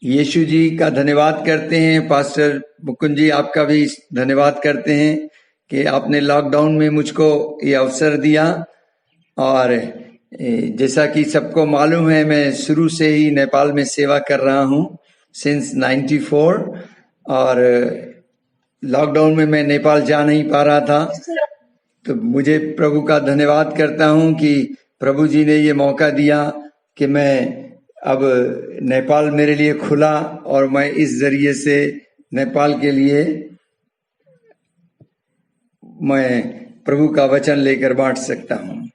यीशु जी का धन्यवाद करते हैं। पास्टर मुकुंद जी आपका भी धन्यवाद करते हैं कि आपने लॉकडाउन में मुझको ये अवसर दिया। और जैसा कि सबको मालूम है, मैं शुरू से ही नेपाल में सेवा कर रहा हूँ सिंस 94। और लॉकडाउन में मैं नेपाल जा नहीं पा रहा था, तो मुझे प्रभु का धन्यवाद करता हूँ कि प्रभु जी ने ये मौका दिया कि मैं अब नेपाल मेरे लिए खुला और मैं इस जरिए से नेपाल के लिए मैं प्रभु का वचन लेकर बांट सकता हूँ।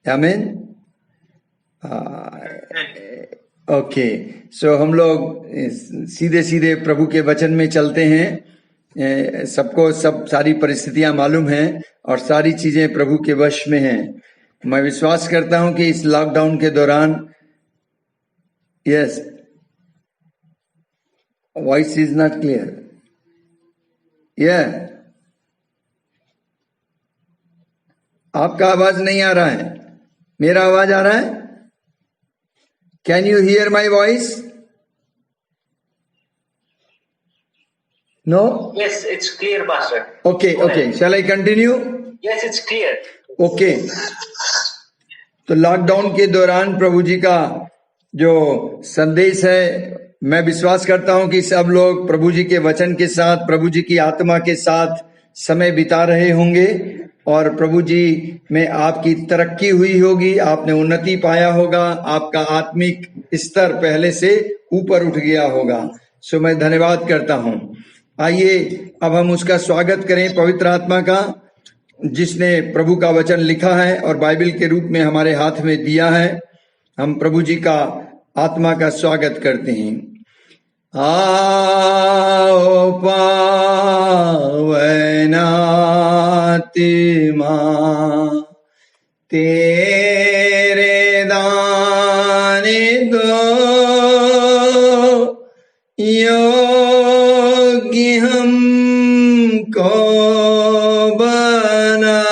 आमीन। ओके, सो हम लोग सीधे सीधे प्रभु के वचन में चलते हैं। सबको सब सारी परिस्थितियां मालूम हैं और सारी चीजें प्रभु के वश में हैं। मैं विश्वास करता हूं कि इस लॉकडाउन के दौरान yes voice is not clear. आपका आवाज नहीं आ रहा है, मेरा आवाज आ रहा है? Can you here my voice? No? Yes, it's clear, Pastor. Okay. Shall I continue? Yes, it's clear. Okay. तो लॉकडाउन के दौरान प्रभु जी का जो संदेश है, मैं विश्वास करता हूं कि सब लोग प्रभु जी के वचन के साथ, प्रभु जी की आत्मा के साथ समय बिता रहे होंगे और प्रभु जी में आपकी तरक्की हुई होगी, आपने उन्नति पाया होगा, आपका आत्मिक स्तर पहले से ऊपर उठ गया होगा। सो मैं धन्यवाद करता हूं। आइए अब हम उसका स्वागत करें, पवित्र आत्मा का, जिसने प्रभु का वचन लिखा है और बाइबल के रूप में हमारे हाथ में दिया है। हम प्रभु जी का आत्मा का स्वागत करते हैं। आओ पावन आत्मा, तेरे दाने दो योग्य हमको बना,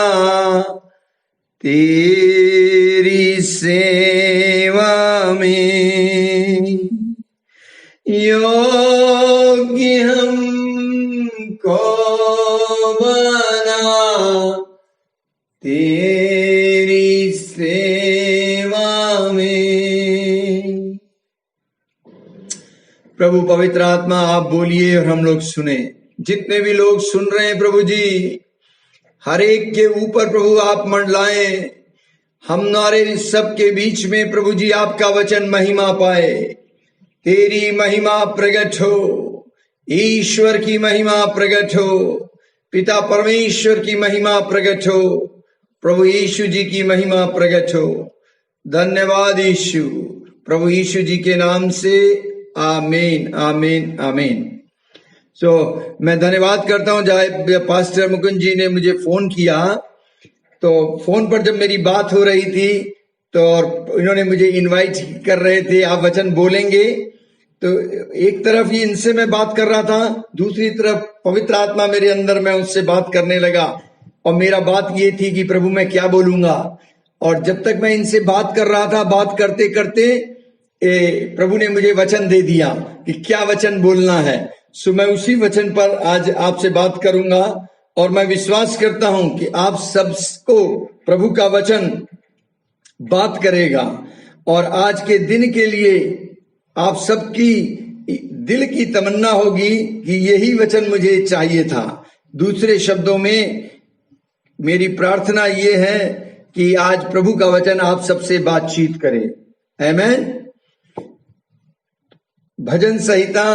तेरी सेवा में योग्य हमको बना, तेरी सेवा में। प्रभु पवित्र आत्मा आप बोलिए और हम लोग सुने। जितने भी लोग सुन रहे हैं प्रभु जी, हर एक के ऊपर प्रभु आप मंडलाएं। हमारे सबके बीच में प्रभु जी आपका वचन महिमा पाए, तेरी महिमा प्रकट हो, ईश्वर की महिमा प्रकट हो, पिता परमेश्वर की महिमा प्रकट हो, प्रभु यीशु जी की महिमा प्रकट हो। धन्यवाद यीशु, प्रभु यीशु जी के नाम से आमीन, आमीन, आमीन। सो मैं धन्यवाद करता हूं। जब पास्टर मुकुंद जी ने मुझे फोन किया, तो फोन पर जब मेरी बात हो रही थी तो और इन्होंने मुझे इनवाइट कर रहे थे, आप वचन बोलेंगे, तो एक तरफ ही इनसे मैं बात कर रहा था, दूसरी तरफ पवित्र आत्मा मेरे अंदर, मैं उससे बात करने लगा और मेरा बात ये थी कि प्रभु मैं क्या बोलूंगा। और जब तक मैं इनसे बात कर रहा था, बात करते करते प्रभु ने मुझे वचन दे दिया कि क्या वचन बोलना है। सो मैं उसी वचन पर आज आपसे बात करूंगा और मैं विश्वास करता हूं कि आप सबको प्रभु का वचन बात करेगा। और आज के दिन के लिए आप सबकी दिल की तमन्ना होगी कि यही वचन मुझे चाहिए था। दूसरे शब्दों में मेरी प्रार्थना ये है कि आज प्रभु का वचन आप सबसे बातचीत करे। आमीन। भजन संहिता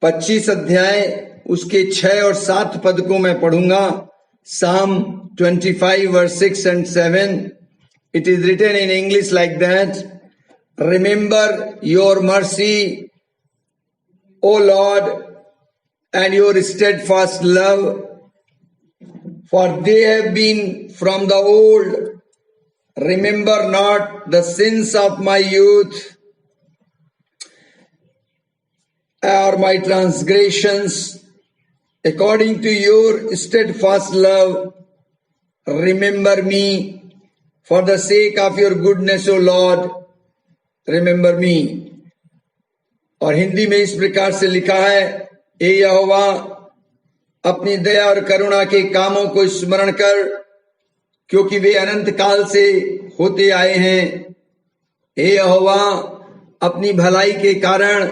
25 अध्याय उसके 6 और 7 पद को मैं पढ़ूंगा। Psalm 25 verse 6 and 7. It is written in English like that. Remember your mercy, O Lord, and your steadfast love, for they have been from the old. Remember not the sins of my youth, or my transgressions. According to your steadfast love, remember me. For the sake of your goodness, O Lord, remember me. और हिंदी में इस प्रकार से लिखा है, ए यहोवा अपनी दया और करुणा के कामों को स्मरण कर, क्योंकि वे अनंत काल से होते आए हैं। हे यहोवा अपनी भलाई के कारण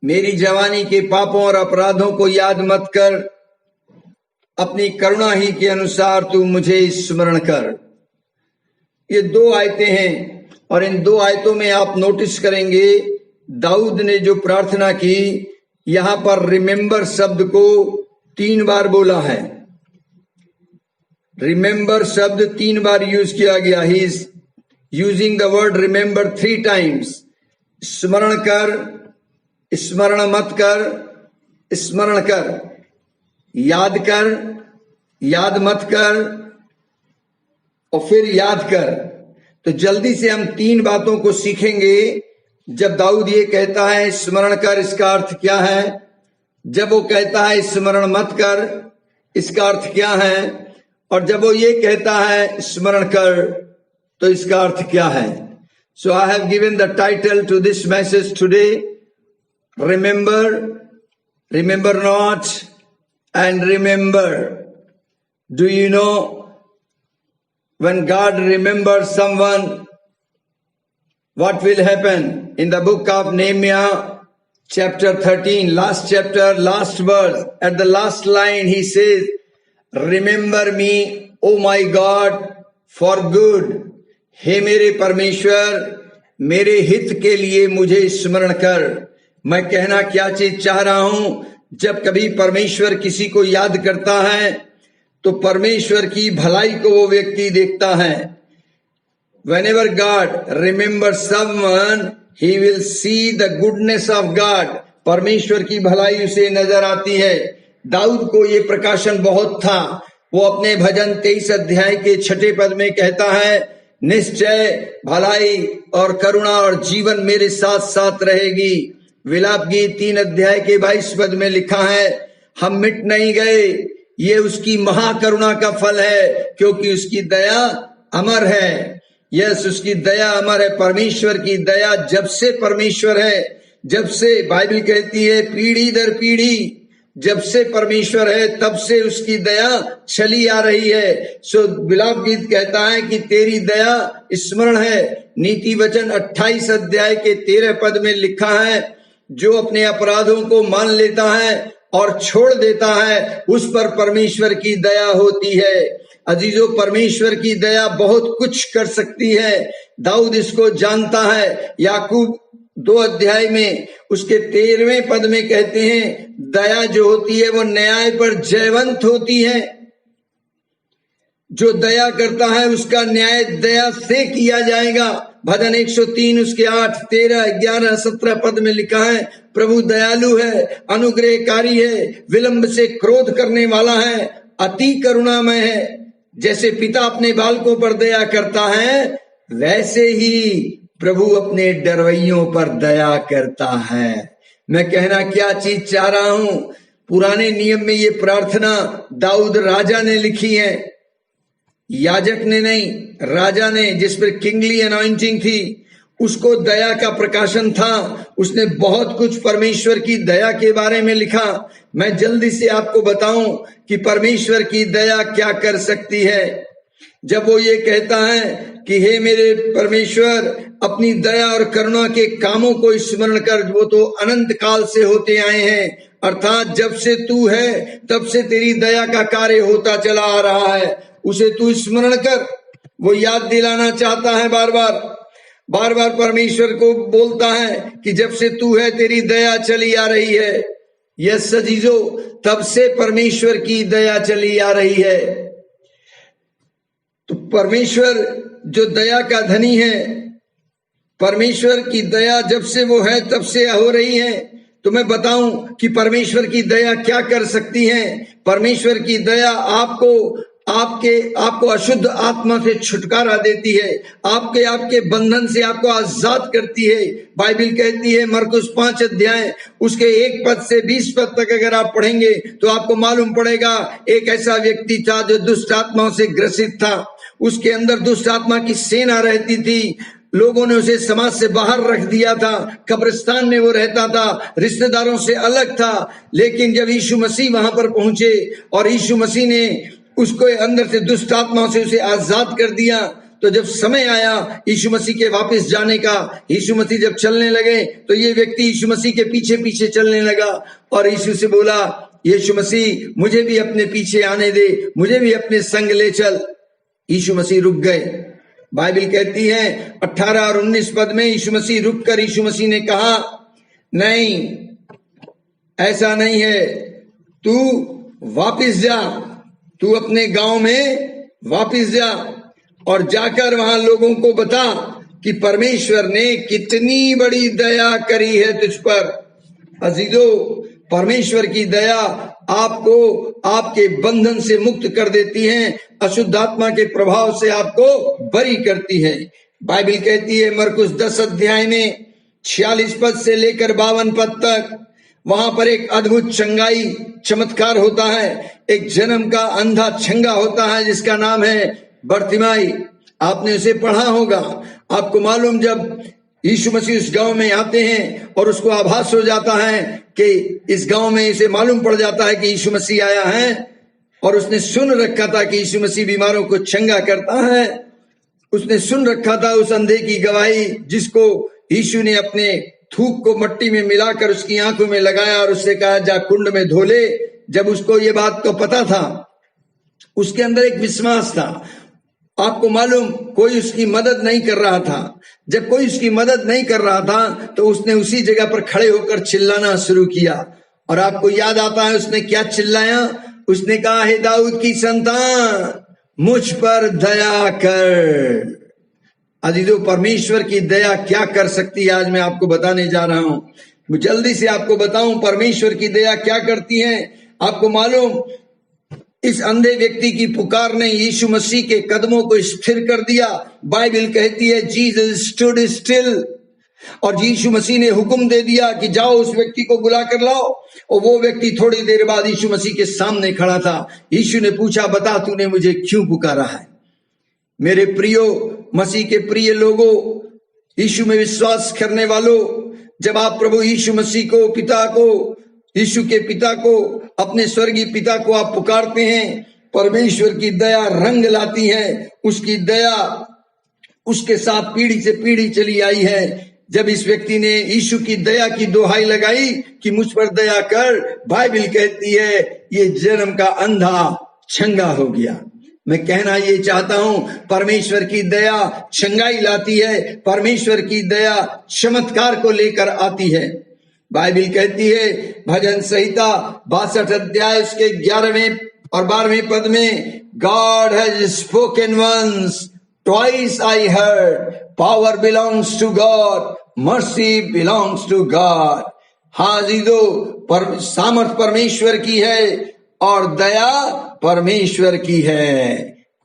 मेरी जवानी के पापों और अपराधों को याद मत कर, अपनी करुणा ही के अनुसार तू मुझे स्मरण कर। ये 2 आयतें हैं और इन 2 आयतों में आप नोटिस करेंगे दाऊद ने जो प्रार्थना की, यहां पर रिमेंबर शब्द को 3 बार बोला है। रिमेंबर शब्द 3 बार यूज किया गया। He is using the word remember 3 times. स्मरण कर, स्मरण मत कर, स्मरण कर, याद कर, याद मत कर और फिर याद कर। तो जल्दी से हम 3 बातों को सीखेंगे। जब दाऊद ये कहता है स्मरण कर, इसका अर्थ क्या है? जब वो कहता है स्मरण मत कर, इसका अर्थ क्या है? और जब वो ये कहता है स्मरण कर, तो इसका अर्थ क्या है? So I have given the title to this message today, remember, remember not and remember. Do you know when God remembers someone, what will happen? In the book of Nehemiah, chapter 13, last chapter, last verse, at the last line, he says, remember me, O my God, for good. हे मेरे परमेश्वर, मेरे हित के लिए मुझे स्मरण कर। मैं कहना क्या चीज चाह रहा हूं, जब कभी परमेश्वर किसी को याद करता है तो परमेश्वर की भलाई को वो व्यक्ति देखता है। Whenever God remembers someone, he will see the goodness of God. परमेश्वर की भलाई उसे नजर आती है। दाऊद को ये प्रकाशन बहुत था। वो अपने भजन 23 अध्याय के 6 पद में कहता है, निश्चय भलाई और करुणा और जीवन मेरे साथ साथ रहेगी। विलाप गीत 3 अध्याय के 22 पद में लिखा है, हम मिट नहीं गए, ये उसकी महाकरुणा का फल है, क्योंकि उसकी दया अमर है। यस, उसकी दया अमर है। परमेश्वर की दया जब से परमेश्वर है, जब से बाइबल कहती है पीढ़ी दर पीढ़ी, जब से परमेश्वर है तब से उसकी दया चली आ रही है। सो विलाप गीत कहता है कि तेरी दया स्मरण है। नीति वचन 28 अध्याय के 13 पद में लिखा है, जो अपने अपराधों को मान लेता है और छोड़ देता है, उस पर परमेश्वर की दया होती है। अजीजों, परमेश्वर की दया बहुत कुछ कर सकती है। दाऊद इसको जानता है। याकूब 2 अध्याय में उसके 13वें पद में कहते हैं, दया जो होती है वो न्याय पर जयवंत होती है। जो दया करता है उसका न्याय दया से किया जाएगा। भजन 103 उसके 8, 13, 11, 17 पद में लिखा है, प्रभु दयालु है, अनुग्रहकारी है, विलंब से क्रोध करने वाला है, अति करुणामय है। जैसे पिता अपने बालकों पर दया करता है, वैसे ही प्रभु अपने डरवैयों पर दया करता है। मैं कहना क्या चीज चाह रहा हूं, पुराने नियम में ये प्रार्थना दाऊद राजा ने लिखी है, याजक ने नहीं, राजा ने, जिस पर किंगली अनॉइंटिंग थी, उसको दया का प्रकाशन था। उसने बहुत कुछ परमेश्वर की दया के बारे में लिखा। मैं जल्दी से आपको बताऊं कि परमेश्वर की दया क्या कर सकती है। जब वो ये कहता है कि हे मेरे परमेश्वर अपनी दया और करुणा के कामों को स्मरण कर, वो तो अनंत काल से होते आए हैं, अर्थात जब से तू है तब से तेरी दया का कार्य होता चला आ रहा है। उसे तू स्मरण कर। वो याद दिलाना चाहता है, बार बार परमेश्वर को बोलता है कि जब से तू है तेरी दया चली आ रही है। यस अजीजों, तब से परमेश्वर की दया चली आ रही है। तो परमेश्वर जो दया का धनी है, परमेश्वर की दया जब से वो है तब से हो रही है। तो मैं बताऊं कि परमेश्वर की दया क्या कर सकती है। परमेश्वर की दया आपको अशुद्ध आत्मा से छुटकारा देती है, आपके बंधन से आपको आजाद करती है। बाइबल कहती है मरकुस 5 अध्याय उसके 1 पद से 20 पद तक अगर आप पढ़ेंगे तो आपको मालूम पड़ेगा, एक ऐसा व्यक्ति था जो दुष्ट आत्माओं से ग्रसित था। उसके अंदर दुष्ट आत्मा की सेना रहती थी। लोगों ने उसे समाज से बाहर रख दिया था, कब्रिस्तान में वो रहता था, रिश्तेदारों से अलग था। लेकिन जब यीशु मसीह वहां पर पहुंचे और यीशु मसीह ने उसको अंदर से दुष्ट आत्माओं से उसे आजाद कर दिया, तो जब समय आया यीशु मसीह के वापस जाने का, यीशु मसीह जब चलने लगे तो ये व्यक्ति यीशु मसीह के पीछे पीछे चलने लगा और यीशु से बोला, यीशु मसीह मुझे भी अपने पीछे आने दे, मुझे भी अपने संग ले चल। यीशु मसीह रुक गए। बाइबल कहती है 18 और 19 पद में यीशु मसीह रुककर यीशु मसीह ने कहा, नहीं, ऐसा नहीं है, तू वापस जा, तू अपने गांव में वापस जा और जाकर वहां लोगों को बता कि परमेश्वर ने कितनी बड़ी दया करी है तुझ पर। अजीजों, परमेश्वर की दया आपको आपके बंधन से मुक्त कर देती है, अशुद्ध आत्मा के प्रभाव से आपको बरी करती है। बाइबल कहती है मरकुस 10 अध्याय में 46 पद से लेकर 52 पद तक, वहां पर एक अद्भुत चंगाई चमत्कार होता है। एक जन्म का अंधा छंगा होता है जिसका नाम है बर्तिमाई। आपने उसे पढ़ा होगा। आपको मालूम, जब यीशु मसीह उस गांव में आते हैं और उसको आभास हो जाता है कि इस गांव में इसे मालूम पड़ जाता है कि यीशु मसीह आया है, और उसने सुन रखा था कि यीशु मसीह बीमारों को चंगा करता है। उसने सुन रखा था उस अंधे की गवाही जिसको यीशु ने अपने थूक को मट्टी में मिलाकर उसकी आंखों में लगाया और उससे कहा, जा कुंड में धो ले। जब उसको ये बात तो पता था, उसके अंदर एक विश्वास था। आपको मालूम, कोई उसकी मदद नहीं कर रहा था। जब कोई उसकी मदद नहीं कर रहा था तो उसने उसी जगह पर खड़े होकर चिल्लाना शुरू किया। और आपको याद आता है उसने क्या चिल्लाया? उसने कहा, हे दाऊद की संतान, मुझ पर दया कर। अजीजों, परमेश्वर की दया क्या कर सकती है, आज मैं आपको बताने जा रहा हूं। मैं जल्दी से आपको बताऊं परमेश्वर की दया क्या करती है। आपको मालूम, इस अंधे व्यक्ति की पुकार ने यीशु मसीह के कदमों को स्थिर कर दिया। बाइबल कहती है जीसस स्टूड स्टिल, और यीशु मसीह ने हुक्म दे दिया कि जाओ उस व्यक्ति को बुला कर लाओ। और वो व्यक्ति थोड़ी देर बाद यीशु मसीह के सामने खड़ा था। यीशु ने पूछा, बता तूने मुझे क्यों पुकारा है? मेरे प्रियो, मसीह के प्रिय लोगों, यीशु में विश्वास करने वालों, जब आप प्रभु यीशु मसीह को, पिता को, यीशु के पिता को, अपने स्वर्गीय पिता को आप पुकारते हैं, परमेश्वर की दया रंग लाती है। उसकी दया उसके साथ पीढ़ी से पीढ़ी चली आई है। जब इस व्यक्ति ने यीशु की दया की दोहाई लगाई कि मुझ पर दया कर, बाइबल कहती है ये जन्म का अंधा छंगा हो गया। मैं कहना ये चाहता हूं, परमेश्वर की दया छंगाई लाती है, परमेश्वर की दया चमत्कार को लेकर आती है। बाइबल कहती है भजन संहिता 62 अध्याय उसके 11वें और 12वें पद में, God has spoken once, twice I heard, power belongs to God, mercy belongs to God. हाँ जीजो, सामर्थ परमेश्वर की है और दया परमेश्वर की है।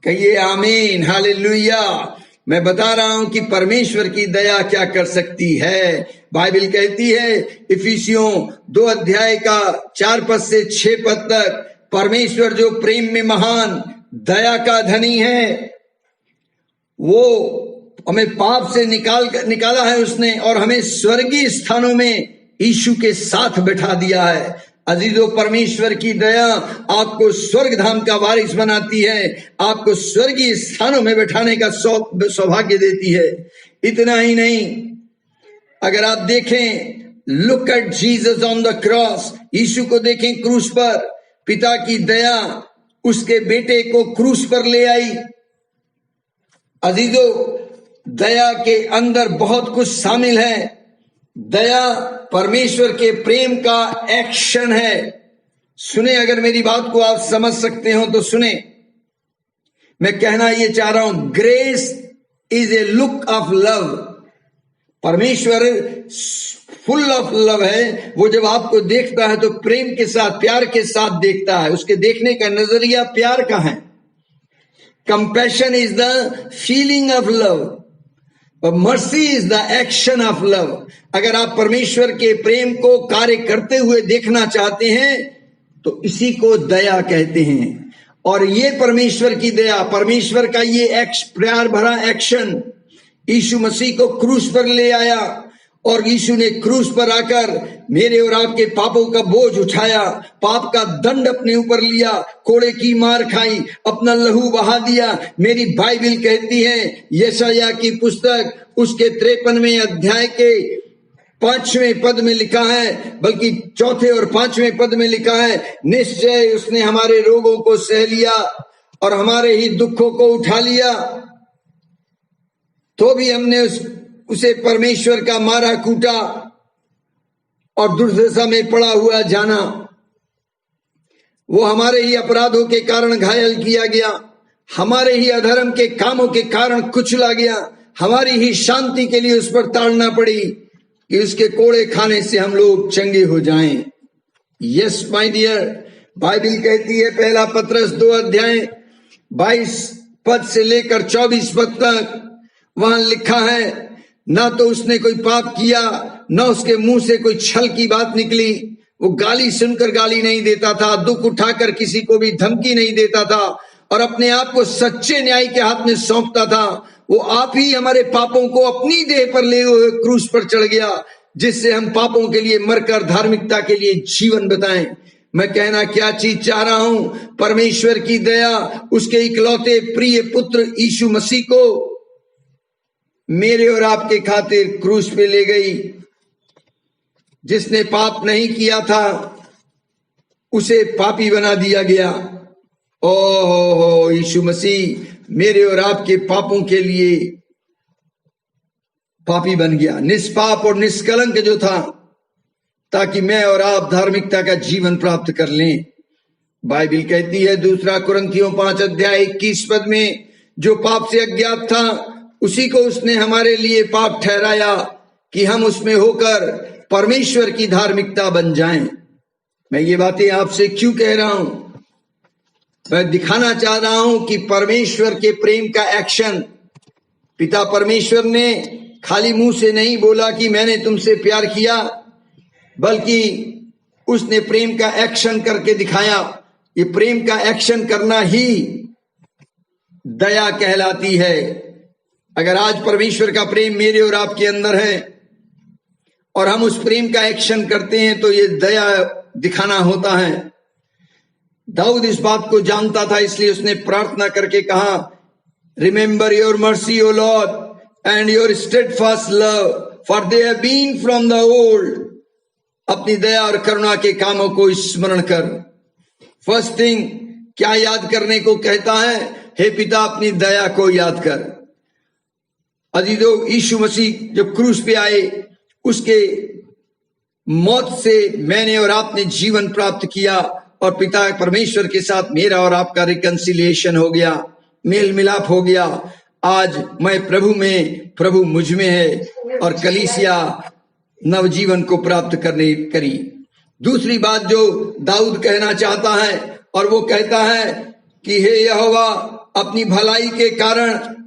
कहिए आमीन, हालेलुया। मैं बता रहा हूं कि परमेश्वर की दया क्या कर सकती है। बाइबल कहती है इफिसियों 2 अध्याय का 4 पद से 6 पद तक, परमेश्वर जो प्रेम में महान दया का धनी है, वो हमें पाप से निकाला है उसने, और हमें स्वर्गीय स्थानों में यीशु के साथ बैठा दिया है। अजीजों, परमेश्वर की दया आपको स्वर्ग धाम का वारिस बनाती है, आपको स्वर्गीय स्थानों में बैठाने का सौभाग्य देती है। इतना ही नहीं, अगर आप देखें, look at Jesus on the cross, Yeshu को देखें क्रूस पर। पिता की दया उसके बेटे को क्रूस पर ले आई। अजीजों, दया के अंदर बहुत कुछ शामिल है। दया परमेश्वर के प्रेम का एक्शन है। सुने, अगर मेरी बात को आप समझ सकते हो तो सुने। मैं कहना ये चाह रहा हूं, grace is a look of love. परमेश्वर फुल ऑफ लव है। वो जब आपको देखता है तो प्रेम के साथ, प्यार के साथ देखता है। उसके देखने का नजरिया प्यार का है। Compassion is the feeling of love, mercy is the action of love. अगर आप परमेश्वर के प्रेम को कार्य करते हुए देखना चाहते हैं तो इसी को दया कहते हैं। और ये परमेश्वर की दया, परमेश्वर का ये प्यार भरा एक्शन, यीशु मसीह को क्रूस पर ले आया और यीशु ने क्रूस पर आकर मेरे और आपके पापों का बोझ उठाया, पाप का दंड अपने ऊपर लिया, कोड़े की मार खाई, अपना लहू बहा दिया। मेरी बाइबल कहती है यशायाह की पुस्तक उसके 53वें अध्याय के 5वें पद में लिखा है, बल्कि 4 और 5वें पद में लिखा है, निश्चय उसने हमारे रोगों को सह लिया और हमारे ही दुखों को उठा लिया, तो भी हमने उसे परमेश्वर का मारा कूटा और दुर्दशा में पड़ा हुआ जाना। वो हमारे ही अपराधों के कारण घायल किया गया, हमारे ही अधर्म के कामों के कारण कुचला गया, हमारी ही शांति के लिए उस पर ताड़ना पड़ी कि उसके कोड़े खाने से हम लोग चंगे हो जाएं। यस माय डियर, बाइबल कहती है, पहला पत्रस 2 अध्याय 22 पद से लेकर 24 पद तक वहां लिखा है, ना तो उसने कोई पाप किया, ना उसके मुंह से कोई छल की बात निकली। वो गाली सुनकर गाली नहीं देता था, दुख उठाकर किसी को भी धमकी नहीं देता था और अपने आप को सच्चे न्याय के हाथ में सौंपता था। वो आप ही हमारे पापों को अपनी देह पर ले हुए क्रूस पर चढ़ गया, जिससे हम पापों के लिए मरकर धार्मिकता के लिए जीवन बताएं। मैं कहना क्या चीज चाह रहा हूं, परमेश्वर की दया उसके इकलौते प्रिय पुत्र यीशु मसीह को मेरे और आपके खातिर क्रूस पे ले गई। जिसने पाप नहीं किया था उसे पापी बना दिया गया। ओहो, यीशु मसीह मेरे और आपके पापों के लिए पापी बन गया, निष्पाप और निष्कलंक जो था, ताकि मैं और आप धार्मिकता का जीवन प्राप्त कर लें। बाइबल कहती है 2 कुरिन्थियों 5 अध्याय 21 पद में, जो पाप से अज्ञात था उसी को उसने हमारे लिए पाप ठहराया कि हम उसमें होकर परमेश्वर की धार्मिकता बन जाएं। मैं ये बातें आपसे क्यों कह रहा हूं? मैं दिखाना चाह रहा हूं कि परमेश्वर के प्रेम का एक्शन, पिता परमेश्वर ने खाली मुंह से नहीं बोला कि मैंने तुमसे प्यार किया, बल्कि उसने प्रेम का एक्शन करके दिखाया। ये प्रेम का एक्शन करना ही दया कहलाती है। अगर आज परमेश्वर का प्रेम मेरे और आपके अंदर है और हम उस प्रेम का एक्शन करते हैं तो ये दया दिखाना होता है। दाऊद इस बात को जानता था, इसलिए उसने प्रार्थना करके कहा, remember your mercy O Lord and your steadfast love, for they have been from the old. अपनी दया और करुणा के कामों को स्मरण कर। फर्स्ट थिंग क्या याद करने को कहता है? हे पिता, अपनी दया को याद कर। अजीजों, यीशु मसीह जब क्रूस पे आए, उसके मौत से मैंने और आपने जीवन प्राप्त किया और पिता परमेश्वर के साथ मेरा और आपका रिकंसिलिएशन हो गया, मेल मिलाप हो गया। आज मैं प्रभु में, प्रभु मुझ में है और कलीसिया नवजीवन को प्राप्त करने करी। दूसरी बात जो दाऊद कहना चाहता है, और वो कहता है कि हे यहोवा, अपनी भलाई के कारण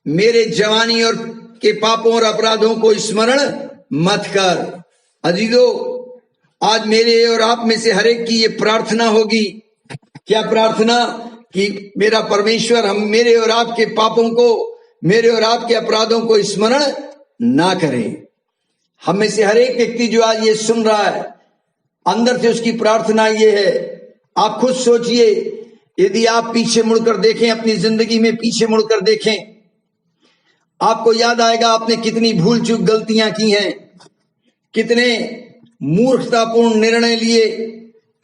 मेरे जवानी और के पापों और अपराधों को स्मरण मत कर। अजीजों, आज मेरे और आप में से हर एक की ये प्रार्थना होगी। क्या प्रार्थना? कि मेरा परमेश्वर हम मेरे और आपके पापों को, मेरे और आपके अपराधों को स्मरण ना करे। हम में से हर एक व्यक्ति जो आज ये सुन रहा है, अंदर से उसकी प्रार्थना ये है। आप खुद सोचिए, यदि आप पीछे मुड़कर देखें, अपनी जिंदगी में पीछे मुड़कर देखें, आपको याद आएगा आपने कितनी भूल चूक गलतियां की हैं, कितने मूर्खतापूर्ण निर्णय लिए,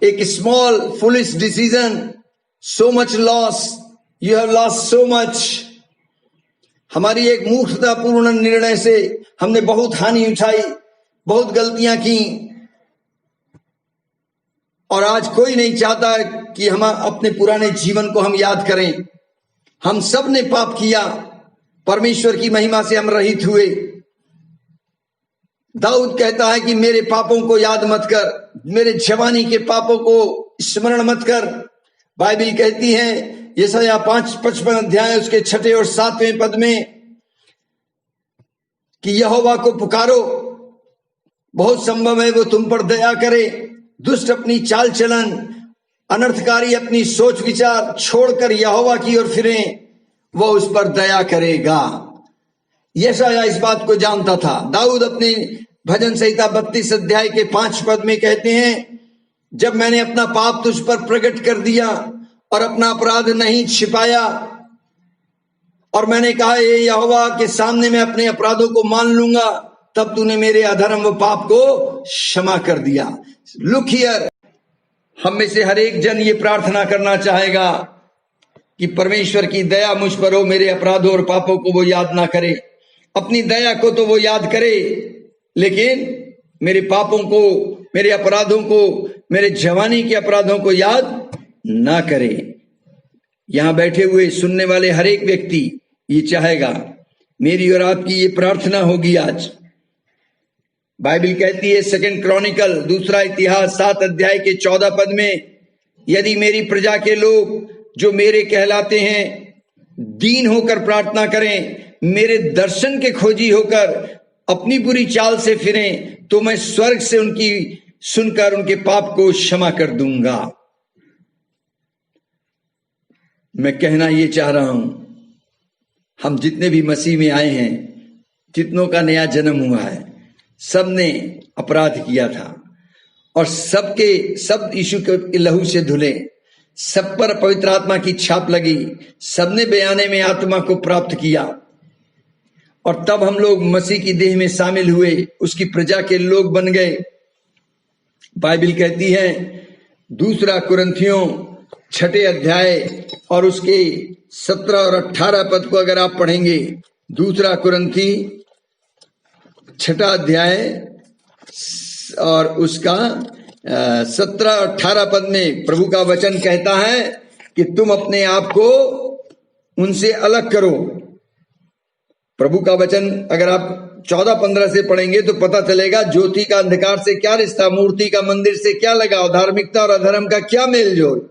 एक small foolish decision, so much loss, you have lost so much. हमारी एक मूर्खतापूर्ण निर्णय से हमने बहुत हानि उठाई, बहुत गलतियां की, और आज कोई नहीं चाहता कि हम अपने पुराने जीवन को हम याद करें। हम सब ने पाप किया, परमेश्वर की महिमा से हम रहित हुए। दाऊद कहता है कि मेरे पापों को याद मत कर, मेरे जवानी के पापों को स्मरण मत कर। बाइबल कहती है यशायाह 55 अध्याय उसके 6 और 7वें पद में कि यहोवा को पुकारो, बहुत संभव है वो तुम पर दया करे। दुष्ट अपनी चाल चलन, अनर्थकारी अपनी सोच विचार छोड़कर यहोवा की ओर फिरें, वो उस पर दया करेगा। यशायाह इस बात को जानता था। दाऊद अपने भजन संहिता 32 अध्याय के 5 पद में कहते हैं, जब मैंने अपना पाप तुझ पर प्रकट कर दिया और अपना अपराध नहीं छिपाया, और मैंने कहा हे यहोवा के सामने मैं अपने अपराधों को मान लूंगा, तब तूने मेरे अधर्म व पाप को क्षमा कर दिया। लुक हियर, हम में से हर एक जन ये प्रार्थना करना चाहेगा कि परमेश्वर की दया मुझ पर हो, मेरे अपराधों और पापों को वो याद ना करे। अपनी दया को तो वो याद करे, लेकिन मेरे पापों को, मेरे अपराधों को, मेरे जवानी के अपराधों को याद ना करे। यहां बैठे हुए सुनने वाले हर एक व्यक्ति ये चाहेगा। मेरी और आपकी ये प्रार्थना होगी आज। बाइबल कहती है 2 क्रॉनिकल, दूसरा इतिहास 7 अध्याय के 14 पद में, यदि मेरी प्रजा के लोग जो मेरे कहलाते हैं दीन होकर प्रार्थना करें, मेरे दर्शन के खोजी होकर अपनी बुरी चाल से फिरें, तो मैं स्वर्ग से उनकी सुनकर उनके पाप को क्षमा कर दूंगा। मैं कहना ये चाह रहा हूं, हम जितने भी मसीह में आए हैं, जितनों का नया जन्म हुआ है, सब ने अपराध किया था और सब यीशु के लहू से धुले, सब पर पवित्र आत्मा की छाप लगी, सबने बयाने में आत्मा को प्राप्त किया, और तब हम लोग मसीह की देह में शामिल हुए, उसकी प्रजा के लोग बन गए। बाइबल कहती है 2 कुरिन्थियों 6 अध्याय और उसके 17 और 18 पद को अगर आप पढ़ेंगे, 2 कुरिन्थी 6 अध्याय और उसका 17 और 18 पद में प्रभु का वचन कहता है कि तुम अपने आप को उनसे अलग करो। प्रभु का वचन अगर आप 14-15 से पढ़ेंगे तो पता चलेगा ज्योति का अंधकार से क्या रिश्ता, मूर्ति का मंदिर से क्या लगाव, धार्मिकता और अधर्म का क्या मेल जोल।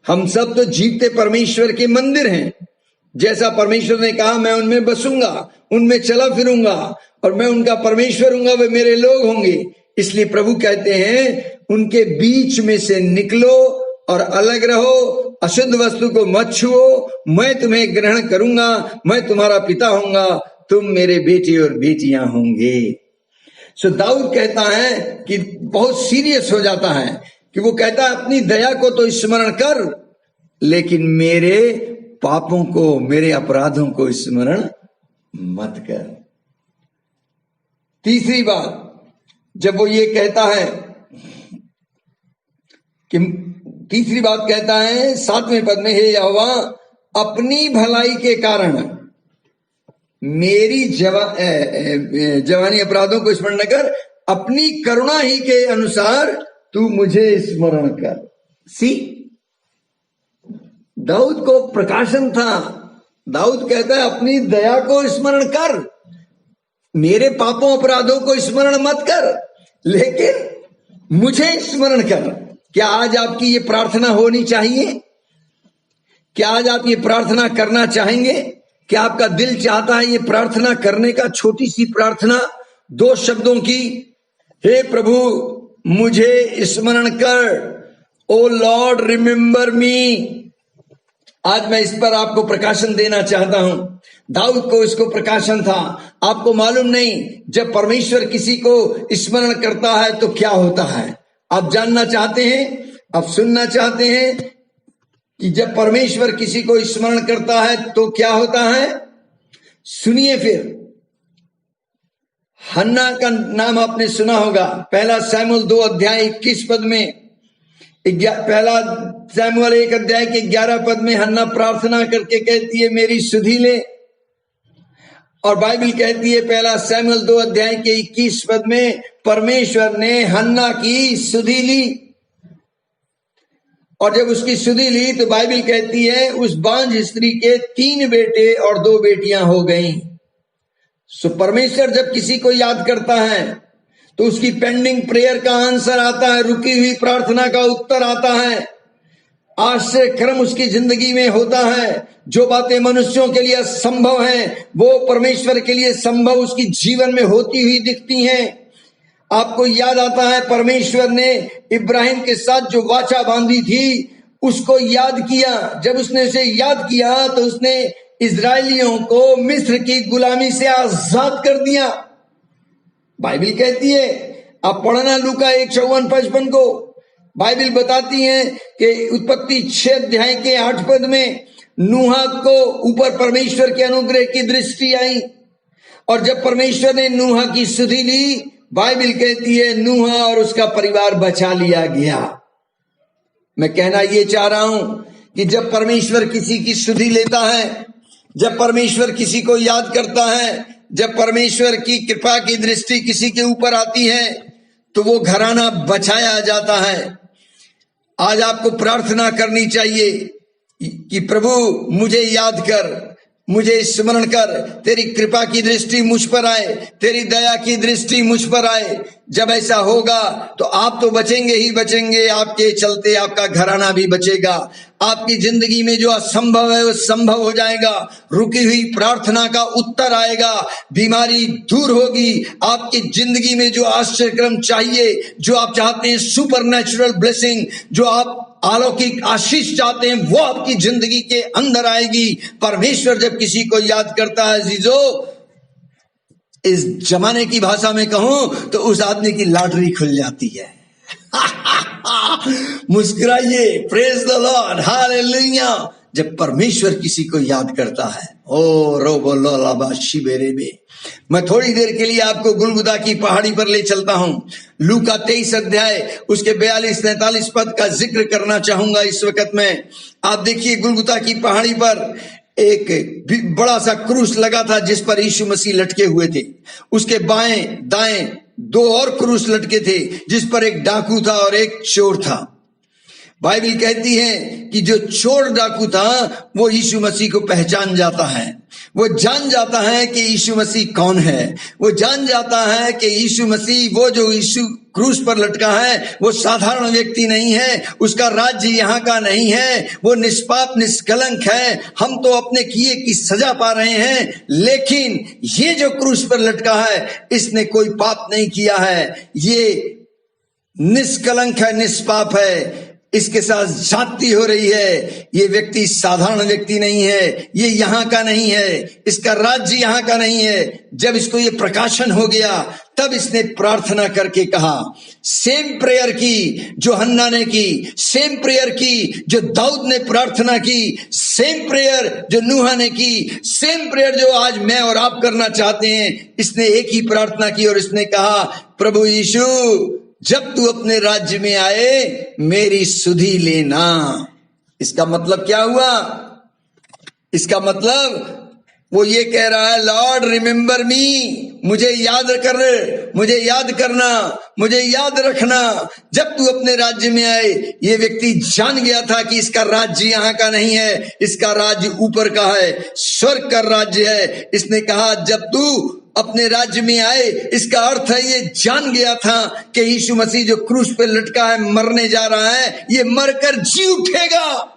हम सब तो जीवते परमेश्वर के मंदिर हैं। जैसा परमेश्वर ने कहा मैं उनमें बसूंगा, उनमें चला फिरूंगा और मैं उनका परमेश्वर हूंगा, वे मेरे लोग होंगे। इसलिए प्रभु कहते हैं उनके बीच में से निकलो और अलग रहो, अशुद्ध वस्तु को मत छुओ, मैं तुम्हें ग्रहण करूंगा, मैं तुम्हारा पिता होऊंगा, तुम मेरे बेटे और बेटियां होंगे। सो दाऊद कहता है कि बहुत सीरियस हो जाता है कि वो कहता है अपनी दया को तो स्मरण कर, लेकिन मेरे पापों को, मेरे अपराधों को स्मरण मत कर। तीसरी बात, जब वो ये कहता है कि तीसरी बात कहता है 7वें पद में, हे यहोवा अपनी भलाई के कारण मेरी जवानी अपराधों को स्मरण न कर, अपनी करुणा ही के अनुसार तू मुझे स्मरण कर। सी, दाऊद को प्रकाशन था। दाऊद कहता है अपनी दया को स्मरण कर, मेरे पापों अपराधों को स्मरण मत कर, लेकिन मुझे स्मरण कर। क्या आज आपकी ये प्रार्थना होनी चाहिए? क्या आज आप ये प्रार्थना करना चाहेंगे? क्या आपका दिल चाहता है ये प्रार्थना करने का? छोटी सी प्रार्थना 2 शब्दों की, हे प्रभु मुझे स्मरण कर, ओ लॉर्ड रिमेंबर मी। आज मैं इस पर आपको प्रकाशन देना चाहता हूं। दाऊद को इसको प्रकाशन था। आपको मालूम नहीं, जब परमेश्वर किसी को स्मरण करता है तो क्या होता है? आप जानना चाहते हैं? आप सुनना चाहते हैं कि जब परमेश्वर किसी को स्मरण करता है तो क्या होता है? सुनिए फिर। हन्ना का नाम आपने सुना होगा। 1 शमूएल 2 अध्याय 21 पद में, 1 शमूएल 1 अध्याय के 11 पद में हन्ना प्रार्थना करके कहती है मेरी सुधि ले। और बाइबल कहती है 1 शमूएल 2 अध्याय के 21 पद में परमेश्वर ने हन्ना की सुधि ली। और जब उसकी सुधि ली तो बाइबल कहती है उस बांझ स्त्री के 3 बेटे और 2 बेटियां हो गईं। सो परमेश्वर जब किसी को याद करता है तो उसकी पेंडिंग प्रेयर का आंसर आता है, रुकी हुई प्रार्थना का उत्तर आता है, आश्चर्य क्रम उसकी जिंदगी में होता है। जो बातें मनुष्यों के लिए असंभव हैं वो परमेश्वर के लिए संभव उसकी जीवन में होती हुई दिखती हैं। आपको याद आता है परमेश्वर ने इब्राहिम के साथ जो वाचा बांधी थी उसको याद किया। जब उसने उसे याद किया तो उसने इजरायलियों को मिस्र की गुलामी से आजाद कर दिया। बाइबल कहती है, आप पढ़ना लूका 1:54-55 को, बाइबल बताती है कि उत्पत्ति 6 अध्याय के 8 पद में नूहा को ऊपर परमेश्वर के अनुग्रह की दृष्टि आई, और जब परमेश्वर ने नूहा की सुधि ली, बाइबल कहती है नूहा और उसका परिवार बचा लिया गया। मैं कहना ये चाह रहा हूं कि जब परमेश्वर किसी की सुधि लेता है, जब परमेश्वर किसी को याद करता है, जब परमेश्वर की कृपा की दृष्टि किसी के ऊपर आती है, तो वो घराना बचाया जाता है। आज आपको प्रार्थना करनी चाहिए कि प्रभु मुझे याद कर, मुझे स्मरण कर, तेरी कृपा की दृष्टि मुझ पर आए, तेरी दया की दृष्टि मुझ पर आए। जब ऐसा होगा तो आप तो बचेंगे ही बचेंगे, आपके चलते आपका घराना भी बचेगा। आपकी जिंदगी में जो असंभव है वो संभव हो जाएगा। रुकी हुई प्रार्थना का उत्तर आएगा, बीमारी दूर होगी। आपकी जिंदगी में जो आश्चर्यक्रम चाहिए, जो आप चाहते हैं, सुपरनैचुरल ब्लेसिंग, जो आप अलौकिक आशीष चाहते हैं, वो आपकी जिंदगी के अंदर आएगी। परमेश्वर जब किसी को याद करता है जीजो, इस जमाने की भाषा में कहूं तो उस आदमी की लॉटरी खुल जाती है। मुस्कुराइए, प्रेज द लॉर्ड, हालेलुया। जब परमेश्वर किसी को याद करता है, ओ रोबो लोलाबा शिबेरेबे। मैं थोड़ी देर के लिए आपको गुलगुदा की पहाड़ी पर ले चलता हूं। लूका 23 अध्याय उसके 42-43 पद का जिक्र करना चाहूंगा इस वक्त में। आप देखिए, गुलगुदा की पहाड़ी पर एक बड़ा सा क्रूस लगा था जिस पर यीशु मसीह लटके हुए थे। उसके बाएं दाएं 2 और क्रूस लटके थे जिस पर एक डाकू था और एक चोर था। बाइबल कहती है कि जो चोर डाकू था वो यीशु मसीह को पहचान जाता है। वो जान जाता है कि यीशु मसीह कौन है। वो जान जाता है कि यीशु मसीह, वो जो यीशु क्रूस पर लटका है, वो साधारण व्यक्ति नहीं है। उसका राज्य यहाँ का नहीं है। वो निष्पाप निष्कलंक है। हम तो अपने किए की सजा पा रहे हैं, लेकिन ये जो क्रूस पर लटका है, इसने कोई पाप नहीं किया है। ये निष्कलंक है, निष्पाप है। इसके साथ जाति हो रही है। ये व्यक्ति साधारण व्यक्ति नहीं है। ये यहाँ का नहीं है। इसका राज्य यहाँ का नहीं है। जब इसको ये प्रकाशन हो गया, तब इसने प्रार्थना करके कहा, सेम प्रेयर की जो हन्ना ने की, सेम प्रेयर की जो दाऊद ने प्रार्थना की, सेम प्रेयर जो नूहा ने की, सेम प्रेयर जो आज मैं और आप करना चाहते हैं। इसने एक ही प्रार्थना की और इसने कहा, प्रभु यीशु, जब तू अपने राज्य में आए, मेरी सुधि लेना। इसका मतलब क्या हुआ? इसका मतलब वो ये कह रहा है, लॉर्ड रिमेम्बर मी, मुझे याद कर, मुझे याद करना, मुझे याद रखना जब तू अपने राज्य में आए। ये व्यक्ति जान गया था कि इसका राज्य यहाँ का नहीं है, इसका राज्य ऊपर का है, स्वर्ग का राज्य है। इसने कहा, जब तू अपने राज्य में आए, इसका अर्थ है ये जान गया था कि यीशु मसीह जो क्रूस पे लटका है, मरने जा रहा है, ये मरकर जी उठेगा।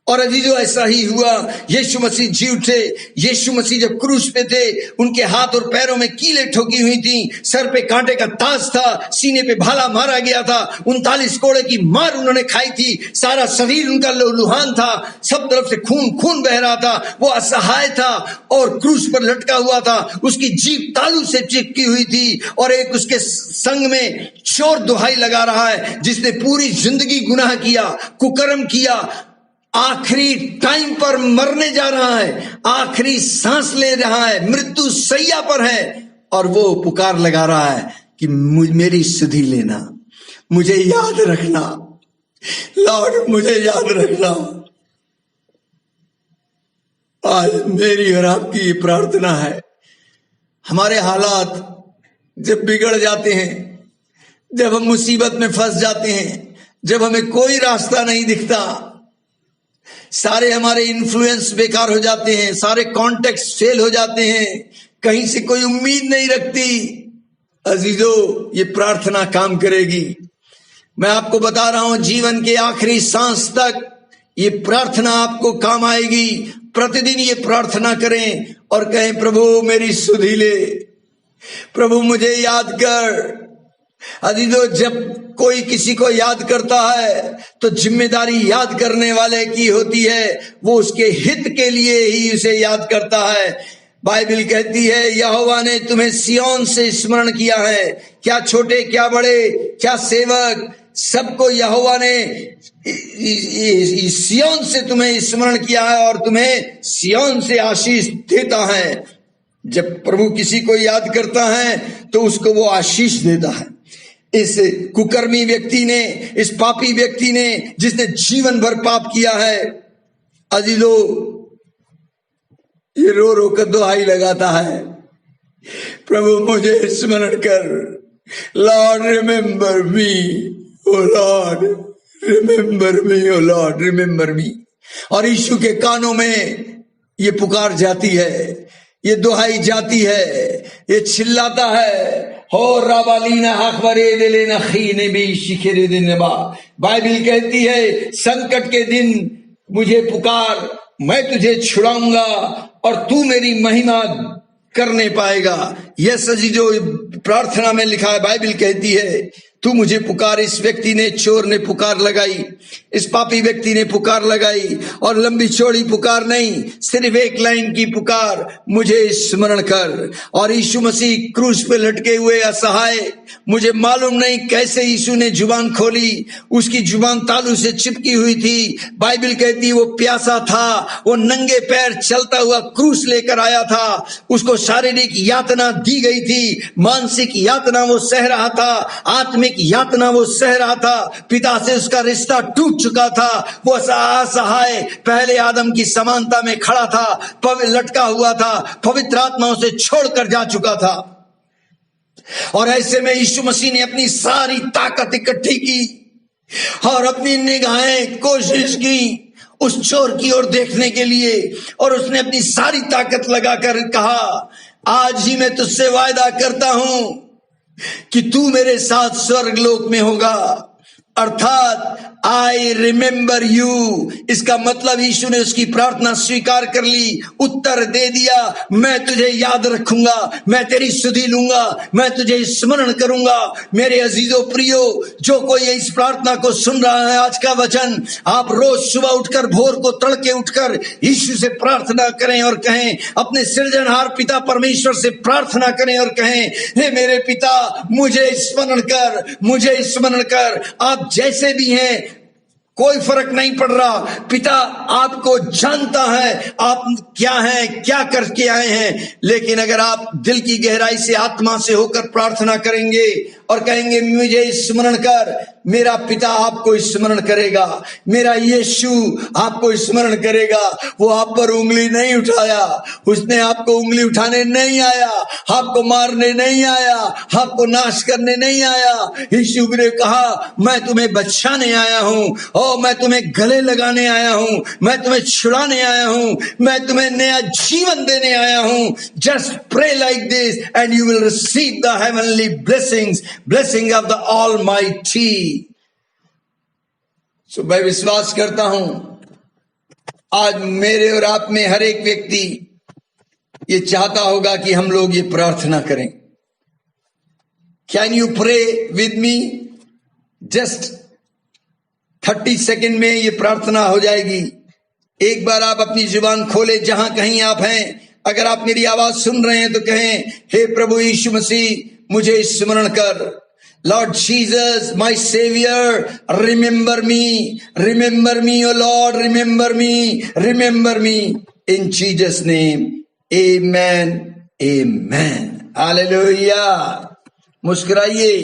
और अजीजों, ऐसा ही हुआ। यीशु मसीह जी उठे। यीशु मसीह जब क्रूस पे थे, उनके हाथ और पैरों में कीलें ठोकी हुई थी, सर पे कांटे का ताज था, सीने पे भाला मारा गया था, 39 कोड़े की मार उन्होंने खाई थी, सारा शरीर उनका लहूलुहान था, सब तरफ से खून खून बह रहा था, वो असहाय था और क्रूस पर लटका हुआ था। उसकी जीभ तालू से चिपकी हुई थी और एक उसके संग में चोर दुहाई लगा रहा है, जिसने पूरी जिंदगी गुनाह किया, कुकर्म किया, आखिरी टाइम पर मरने जा रहा है, आखिरी सांस ले रहा है, मृत्यु सैया पर है, और वो पुकार लगा रहा है कि मेरी सुधि लेना, मुझे याद रखना, लॉर्ड मुझे याद रखना। आज मेरी और आपकी ये प्रार्थना है। हमारे हालात जब बिगड़ जाते हैं, जब हम मुसीबत में फंस जाते हैं, जब हमें कोई रास्ता नहीं दिखता, सारे हमारे इन्फ्लुएंस बेकार हो जाते हैं, सारे कॉन्टेक्स्ट फेल हो जाते हैं, कहीं से कोई उम्मीद नहीं रखती, अजीजों, ये प्रार्थना काम करेगी। मैं आपको बता रहा हूं, जीवन के आखिरी सांस तक ये प्रार्थना आपको काम आएगी। प्रतिदिन ये प्रार्थना करें और कहें, प्रभु मेरी सुधि ले, प्रभु मुझे याद कर। अजीजों, जब कोई किसी को याद करता है तो जिम्मेदारी याद करने वाले की होती है, वो उसके हित के लिए ही उसे याद करता है। बाइबल कहती है यहोवा ने तुम्हें सिय्योन से स्मरण किया है। क्या छोटे क्या बड़े क्या सेवक, सबको यहोवा ने सिय्योन से तुम्हें स्मरण किया है और तुम्हें सिय्योन से आशीष देता है। जब प्रभु किसी को याद करता है तो उसको वो आशीष देता है। इस कुकर्मी व्यक्ति ने, इस पापी व्यक्ति ने जिसने जीवन भर पाप किया है, अजीजों, ये रो रो कर दुहाई लगाता है, प्रभु मुझे स्मरण कर, लॉर्ड रिमेम्बर मी, ओ लॉर्ड रिमेम्बर मी, ओ लॉर्ड रिमेम्बर मी। और यीशु के कानों में ये पुकार जाती है, ये दुहाई जाती है, ये चिल्लाता है, हो राबालीना हकबरे दिले नखीने भी शिखरे दिन बा। बाइबल कहती है संकट के दिन मुझे पुकार, मैं तुझे छुड़ाऊंगा और तू मेरी महिमा करने पाएगा। यह सजी जो प्रार्थना में लिखा है, बाइबल कहती है तू मुझे पुकार। इस व्यक्ति ने, चोर ने पुकार लगाई, इस पापी व्यक्ति ने पुकार लगाई, और लंबी चौड़ी पुकार नहीं, सिर्फ एक लाइन की पुकार, मुझे स्मरण कर। और यीशु मसीह क्रूस पे लटके हुए असहाय, मुझे मालूम नहीं कैसे यीशु ने जुबान खोली, उसकी जुबान तालू से चिपकी हुई थी। बाइबल कहती है वो प्यासा था, वो नंगे पैर चलता हुआ क्रूस लेकर आया था, उसको शारीरिक यातना दी गई थी, मानसिक यातना वो सह रहा था, आत्मिक यातना वो सह रहा था, पिता से उसका रिश्ता टूट चुका था, वो असहाय पहले आदम की समानता में खड़ा था, लटका हुआ था, पवित्र आत्मा उसे छोड़कर जा चुका था। और ऐसे में यीशु मसीह ने अपनी सारी ताकत इकट्ठी की और अपनी निगाहें कोशिश की उस चोर की ओर देखने के लिए, और उसने अपनी सारी ताकत लगाकर कहा, आज ही मैं तुझसे वायदा करता हूं कि तू मेरे साथ स्वर्ग लोक में होगा। अर्थात आई रिमेम्बर यू, इसका मतलब यीशु ने उसकी प्रार्थना स्वीकार कर ली, उत्तर दे दिया, मैं तुझे याद रखूंगा, मैं तेरी सुधि लूंगा, मैं तुझे स्मरण करूंगा। मेरे अजीजों प्रियो, जो कोई इस प्रार्थना को सुन रहा है, आज का वचन, आप रोज सुबह उठकर, भोर को तड़के उठकर यीशु से प्रार्थना करें और कहें, अपने सृजनहार पिता परमेश्वर से प्रार्थना करें और कहें, हे मेरे पिता मुझे स्मरण कर, मुझे स्मरण कर। आप जैसे भी हैं कोई फर्क नहीं पड़ रहा, पिता आपको जानता है आप क्या हैं, क्या करके आए हैं। लेकिन अगर आप दिल की गहराई से, आत्मा से होकर प्रार्थना करेंगे और कहेंगे मुझे स्मरण कर, मेरा पिता आपको स्मरण करेगा, मेरा यीशु आपको स्मरण करेगा। वो आप पर उंगली नहीं उठाया, उसने आपको उंगली उठाने नहीं आया, आपको मारने नहीं आया, आपको नाश करने नहीं आया। यीशु ने कहा मैं तुम्हें बचाने आया हूं, और मैं तुम्हें गले लगाने आया हूं, मैं तुम्हें छुड़ाने आया हूं, मैं तुम्हें नया जीवन देने आया हूं। Just pray like this and you will receive the heavenly blessings, blessing of the almighty. So मैं विश्वास करता हूं आज मेरे और आप में हर एक व्यक्ति ये चाहता होगा कि हम लोग ये प्रार्थना करें। Can you pray with me? Just 30 second में ये प्रार्थना हो जाएगी। एक बार आप अपनी जुबान खोले, जहां कहीं आप हैं, अगर आप मेरी आवाज सुन रहे हैं तो कहें, हे प्रभु यीशु मसीह मुझे स्मरण कर। Lord Jesus, my Savior, remember me, oh Lord, remember me, in Jesus' name, amen, amen, hallelujah। मुस्कुराइए,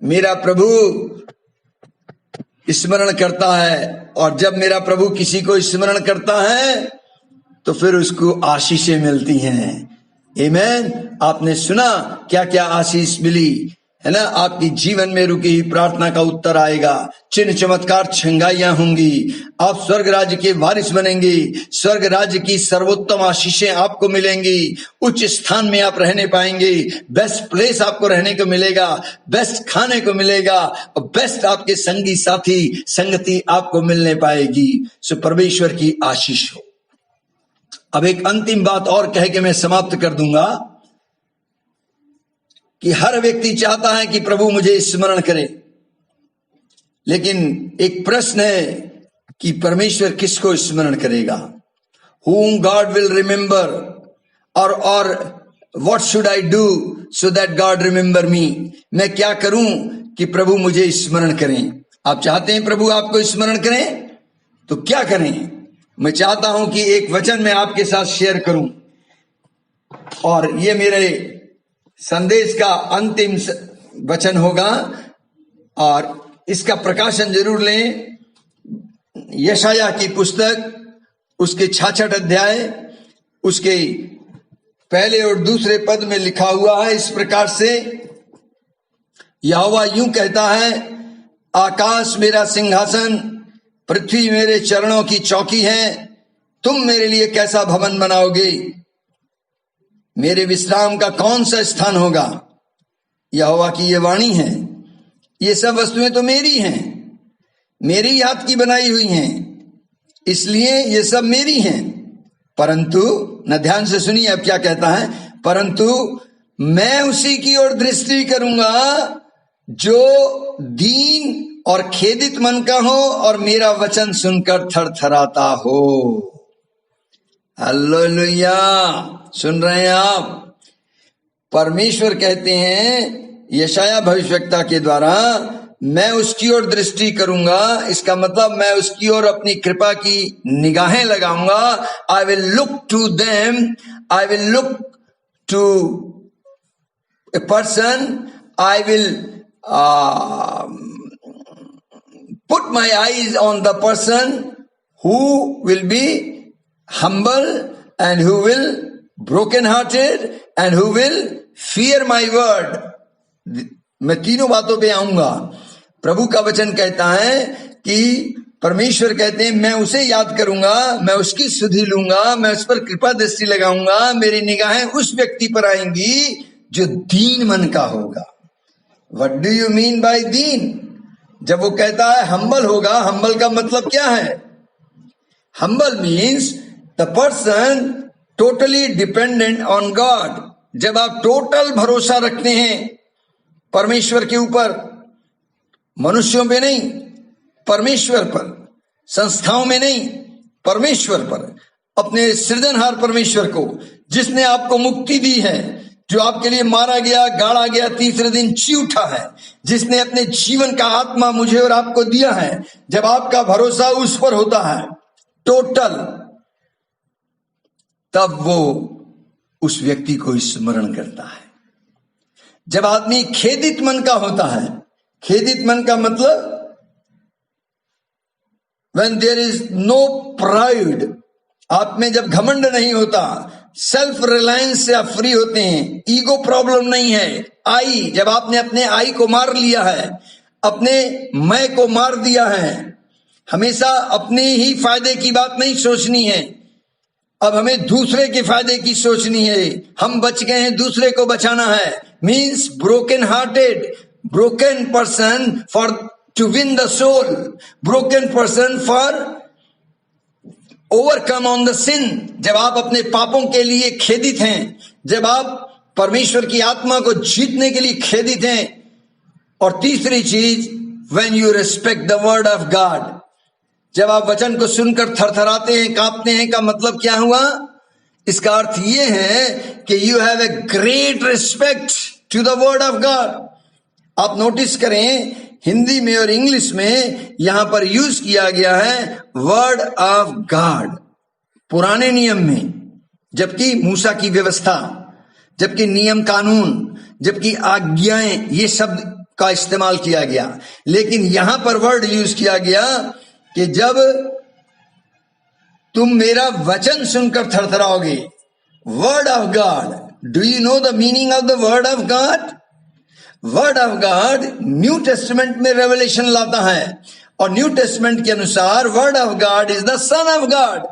मेरा प्रभु स्मरण करता है, और जब मेरा प्रभु किसी को स्मरण करता है तो फिर उसको आशीषें मिलती हैं। आमीन। आपने सुना क्या क्या आशीष मिली, है ना? आपकी जीवन में रुकी हुई प्रार्थना का उत्तर आएगा, चिन्ह चमत्कार छंगाइयां होंगी, आप स्वर्ग राज्य के वारिस बनेंगे, स्वर्ग राज्य की सर्वोत्तम आशीषें आपको मिलेंगी, उच्च स्थान में आप रहने पाएंगे, बेस्ट प्लेस आपको रहने को मिलेगा, बेस्ट खाने को मिलेगा, और बेस्ट आपके संगी साथी संगति आपको मिलने पाएगी। सो परमेश्वर की आशीष हो। अब एक अंतिम बात और कह के मैं समाप्त कर दूंगा कि हर व्यक्ति चाहता है कि प्रभु मुझे स्मरण करे, लेकिन एक प्रश्न है कि परमेश्वर किसको स्मरण करेगा? Whom God will remember, or what should I do so that God remember me? मैं क्या करूं कि प्रभु मुझे स्मरण करें? आप चाहते हैं प्रभु आपको स्मरण करें तो क्या करें? मैं चाहता हूं कि एक वचन मैं आपके साथ शेयर करूं और ये मेरे संदेश का अंतिम वचन होगा और इसका प्रकाशन जरूर लें। यशाया की पुस्तक उसके 66 अध्याय उसके पहले और दूसरे पद में लिखा हुआ है इस प्रकार से, यहोवा यूं कहता है, आकाश मेरा सिंहासन, पृथ्वी मेरे चरणों की चौकी है, तुम मेरे लिए कैसा भवन बनाओगे? मेरे विश्राम का कौन सा स्थान होगा? यहोवा की ये वाणी है। ये सब वस्तुएं तो मेरी हैं, मेरी हाथ की बनाई हुई हैं, इसलिए ये सब मेरी हैं। परंतु न, ध्यान से सुनिए अब क्या कहता है, परंतु मैं उसी की ओर दृष्टि करूंगा जो दीन और खेदित मन का हो और मेरा वचन सुनकर थरथराता हो। हालेलुया, सुन रहे हैं आप? परमेश्वर कहते हैं यशाया भविष्यवक्ता के द्वारा, मैं उसकी ओर दृष्टि करूंगा। इसका मतलब मैं उसकी ओर अपनी कृपा की निगाहें लगाऊंगा। I will look to them, I will look to a person, I will put my eyes on the person who will be humble and who will broken hearted and who will fear my word. मैं तीनों बातों पे आऊंगा। प्रभु का वचन कहता है कि परमेश्वर कहते हैं मैं उसे याद करूंगा, मैं उसकी सुधि लूंगा, मैं उस पर कृपा दृष्टि लगाऊंगा, मेरी निगाहें उस व्यक्ति पर आएंगी जो दीन मन का होगा। What do you mean by दीन? जब वो कहता है हम्बल होगा, हम्बल का मतलब क्या है? Humble means the person totally dependent on God. जब आप टोटल भरोसा रखते हैं परमेश्वर के ऊपर, मनुष्यों पे नहीं, परमेश्वर पर, संस्थाओं में नहीं, परमेश्वर पर, अपने सृजनहार परमेश्वर को, जिसने आपको मुक्ति दी है, जो आपके लिए मारा गया, गाड़ा गया, तीसरे दिन जी उठा है, जिसने अपने जीवन का आत्मा मुझे और आपको दिया है। जब आपका भरोसा उस पर होता है टोटल, तब वो उस व्यक्ति को स्मरण करता है। जब आदमी खेदित मन का होता है, खेदित मन का मतलब when there is no pride, आप में जब घमंड नहीं होता, सेल्फ रिलायंस से आप फ्री होते हैं, ईगो प्रॉब्लम नहीं है। आई, जब आपने अपने आई को मार लिया है, अपने मैं को मार दिया है, हमेशा अपने ही फायदे की बात नहीं सोचनी है, अब हमें दूसरे के फायदे की सोचनी है। हम बच गए हैं, दूसरे को बचाना है। Means broken hearted, broken person for to win the soul, broken person for overcome on the sin. जब आप अपने पापों के लिए खेदित हैं, जब आप परमेश्वर की आत्मा को जीतने के लिए खेदित हैं। और तीसरी चीज, when you respect the word of God, जब आप वचन को सुनकर थरथराते हैं, कांपते हैं, का मतलब क्या हुआ? इसका अर्थ यह है कि you have a great respect to the word of God. आप नोटिस करें, हिंदी में और इंग्लिश में यहां पर यूज किया गया है वर्ड ऑफ गॉड पुराने नियम में, जबकि मूसा की व्यवस्था, जबकि नियम कानून, जबकि आज्ञाएं, ये शब्द का इस्तेमाल किया गया। लेकिन यहां पर वर्ड यूज किया गया कि जब तुम मेरा वचन सुनकर थरथराओगे, word of God. Do you know the meaning of the word of God? Word of God New Testament में रेवलेशन लाता है, और न्यू टेस्टमेंट के अनुसार word of God is the son of God.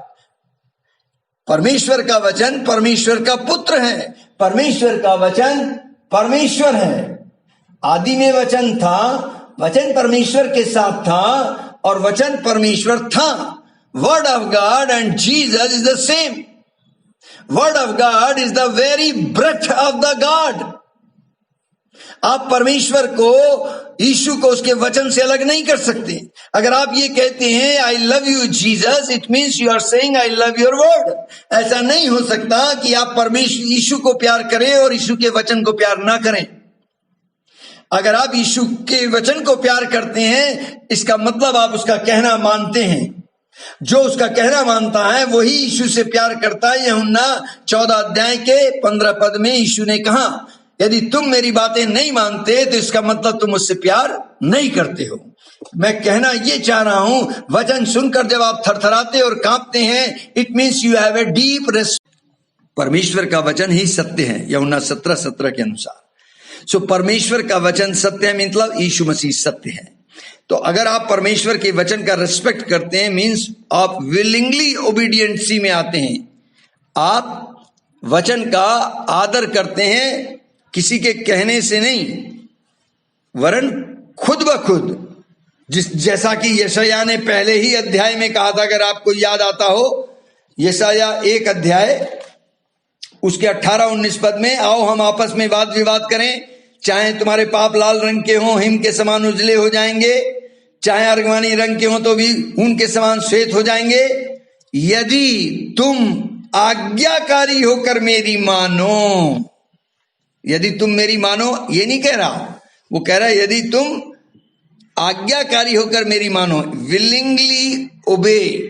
परमेश्वर का वचन परमेश्वर का पुत्र है, परमेश्वर का वचन परमेश्वर है। आदि में वचन था, वचन परमेश्वर के साथ था और वचन परमेश्वर था। Word of God and Jesus is the same. Word of God is the very breath of the God. आप परमेश्वर को, यीशु को उसके वचन से अलग नहीं कर सकते। अगर आप ये कहते हैं I love you Jesus, it means you are saying I love your word. ऐसा नहीं हो सकता कि आप परमेश्वर यीशु को प्यार करें और यीशु के वचन को प्यार ना करें। अगर आप यीशु के वचन को प्यार करते हैं, इसका मतलब आप उसका कहना मानते हैं। जो उसका कहना मानता है वही यीशु से प्यार करता है। यूहन्ना 14 अध्याय के 15 पद में यीशु ने कहा, यदि तुम मेरी बातें नहीं मानते तो इसका मतलब तुम मुझसे प्यार नहीं करते हो। मैं कहना ये चाह रहा हूं, वचन सुनकर जब आप थरथराते और कांपते हैं, it means you have a deep respect. परमेश्वर का वचन ही सत्य है, यूहन्ना 17:17 के अनुसार। सो परमेश्वर का वचन सत्य है, मतलब यीशु मसीह सत्य है। तो अगर आप परमेश्वर के वचन का रिस्पेक्ट करते हैं, मीन्स आप विलिंगली ओबीडियंसी में आते हैं। आप वचन का आदर करते हैं, किसी के कहने से नहीं, वरन खुद ब खुद। जैसा कि यशायाह ने पहले ही अध्याय में कहा था, अगर आपको याद आता हो, यशायाह 1 अध्याय उसके 18-19 पद में, आओ हम आपस में वाद विवाद करें, चाहे तुम्हारे पाप लाल रंग के हों हिम के समान उजले हो जाएंगे, चाहे अर्गवानी रंग के हों तो भी ऊन के समान श्वेत हो जाएंगे। यदि तुम आज्ञाकारी होकर मेरी मानो, यदि तुम मेरी मानो, ये नहीं कह रहा, वो कह रहा है यदि तुम आज्ञाकारी होकर मेरी मानो। विलिंगली ओबे,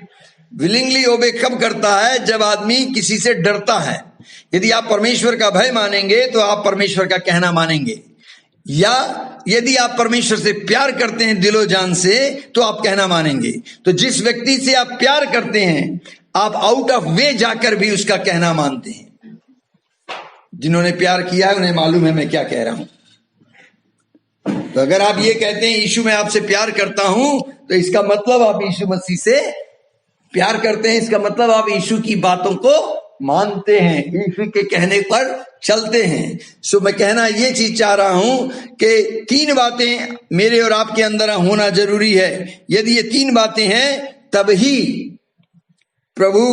विलिंगली ओबे कब करता है? जब आदमी किसी से डरता है। यदि आप परमेश्वर का भय मानेंगे तो आप परमेश्वर का कहना मानेंगे, या यदि आप परमेश्वर से प्यार करते हैं दिलो जान से तो आप कहना मानेंगे। तो जिस व्यक्ति से आप प्यार करते हैं, आप आउट ऑफ वे जाकर भी उसका कहना मानते हैं। जिन्होंने प्यार किया है उन्हें मालूम है मैं क्या कह रहा हूं। तो अगर आप ये कहते हैं यीशु मैं आपसे प्यार करता हूं, तो इसका मतलब आप यीशु मसीह से प्यार करते हैं, इसका मतलब आप यीशु की बातों को मानते हैं, यीशु के कहने पर चलते हैं। सो मैं कहना ये चीज चाह रहा हूं कि 3 बातें मेरे और आपके अंदर होना जरूरी है। यदि ये 3 बातें हैं, तब ही प्रभु